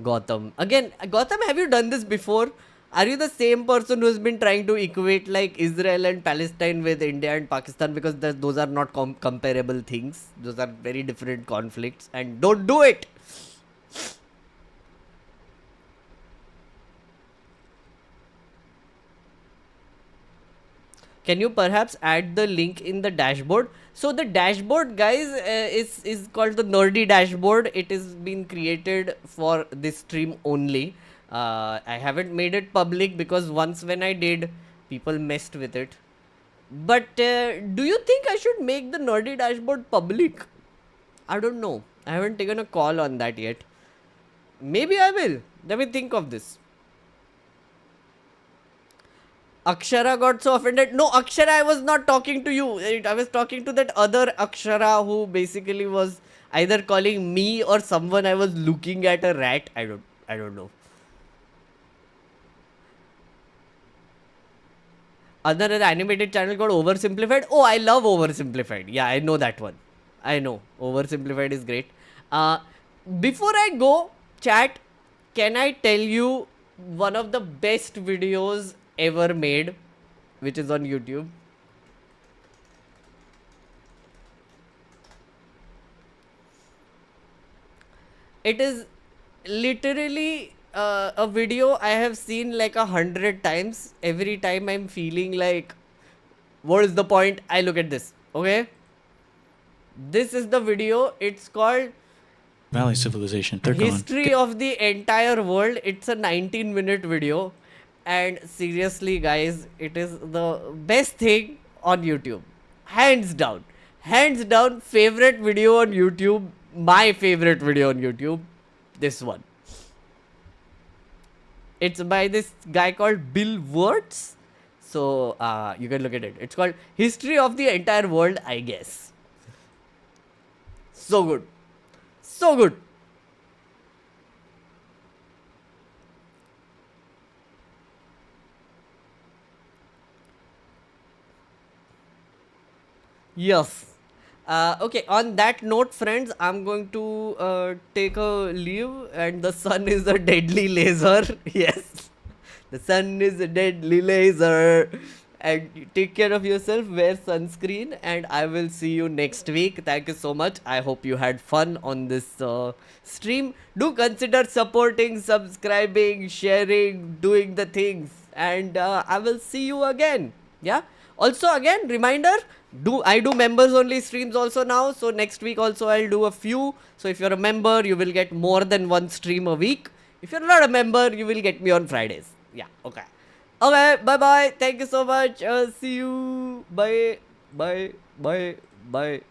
Gautam. Again, Gautam, have you done this before? Are you the same person who has been trying to equate like Israel and Palestine with India and Pakistan, because those are not comparable things. Those are very different conflicts, and don't do it. Can you perhaps add the link in the dashboard? So the dashboard, guys, is called the Nerdy dashboard. It is been created for this stream only. I haven't made it public because once when I did, people messed with it. But do you think I should make the Nerdy dashboard public? I don't know. I haven't taken a call on that yet. Maybe I will. Let me think of this. Akshara got so offended. No, Akshara, I was not talking to you. I was talking to that other Akshara who basically was either calling me or someone. I was looking at a rat. I don't know. Another animated channel called Oversimplified. Oh, I love Oversimplified. Yeah, I know that one. I know. Oversimplified is great. Before I go, chat, can I tell you one of the best videos ever made, which is on YouTube? It is literally a video I have seen like 100 times. Every time I'm feeling like, what is the point? I look at this. Okay, this is the video. It's called Valley Civilization. They're History of the Entire World. It's a 19-minute video. And seriously, guys, it is the best thing on YouTube. Hands down. Hands down, favorite video on YouTube. My favorite video on YouTube. This one. It's by this guy called Bill Wirtz. So, you can look at it. It's called History of the Entire World, I guess. So good. So good. Yes. Okay, on that note, friends, I'm going to take a leave, and the sun is a deadly laser. Yes, the sun is a deadly laser. And take care of yourself, wear sunscreen, and I will see you next week. Thank you so much. I hope you had fun on this stream. Do consider supporting, subscribing, sharing, doing the things, and I will see you again. Yeah. Also, again, reminder, I do members only streams also now. So next week also I'll do a few. So if you're a member, you will get more than one stream a week. If you're not a member, you will get me on Fridays. Yeah, okay. Okay, bye-bye. Thank you so much. See you. Bye. Bye. Bye. Bye.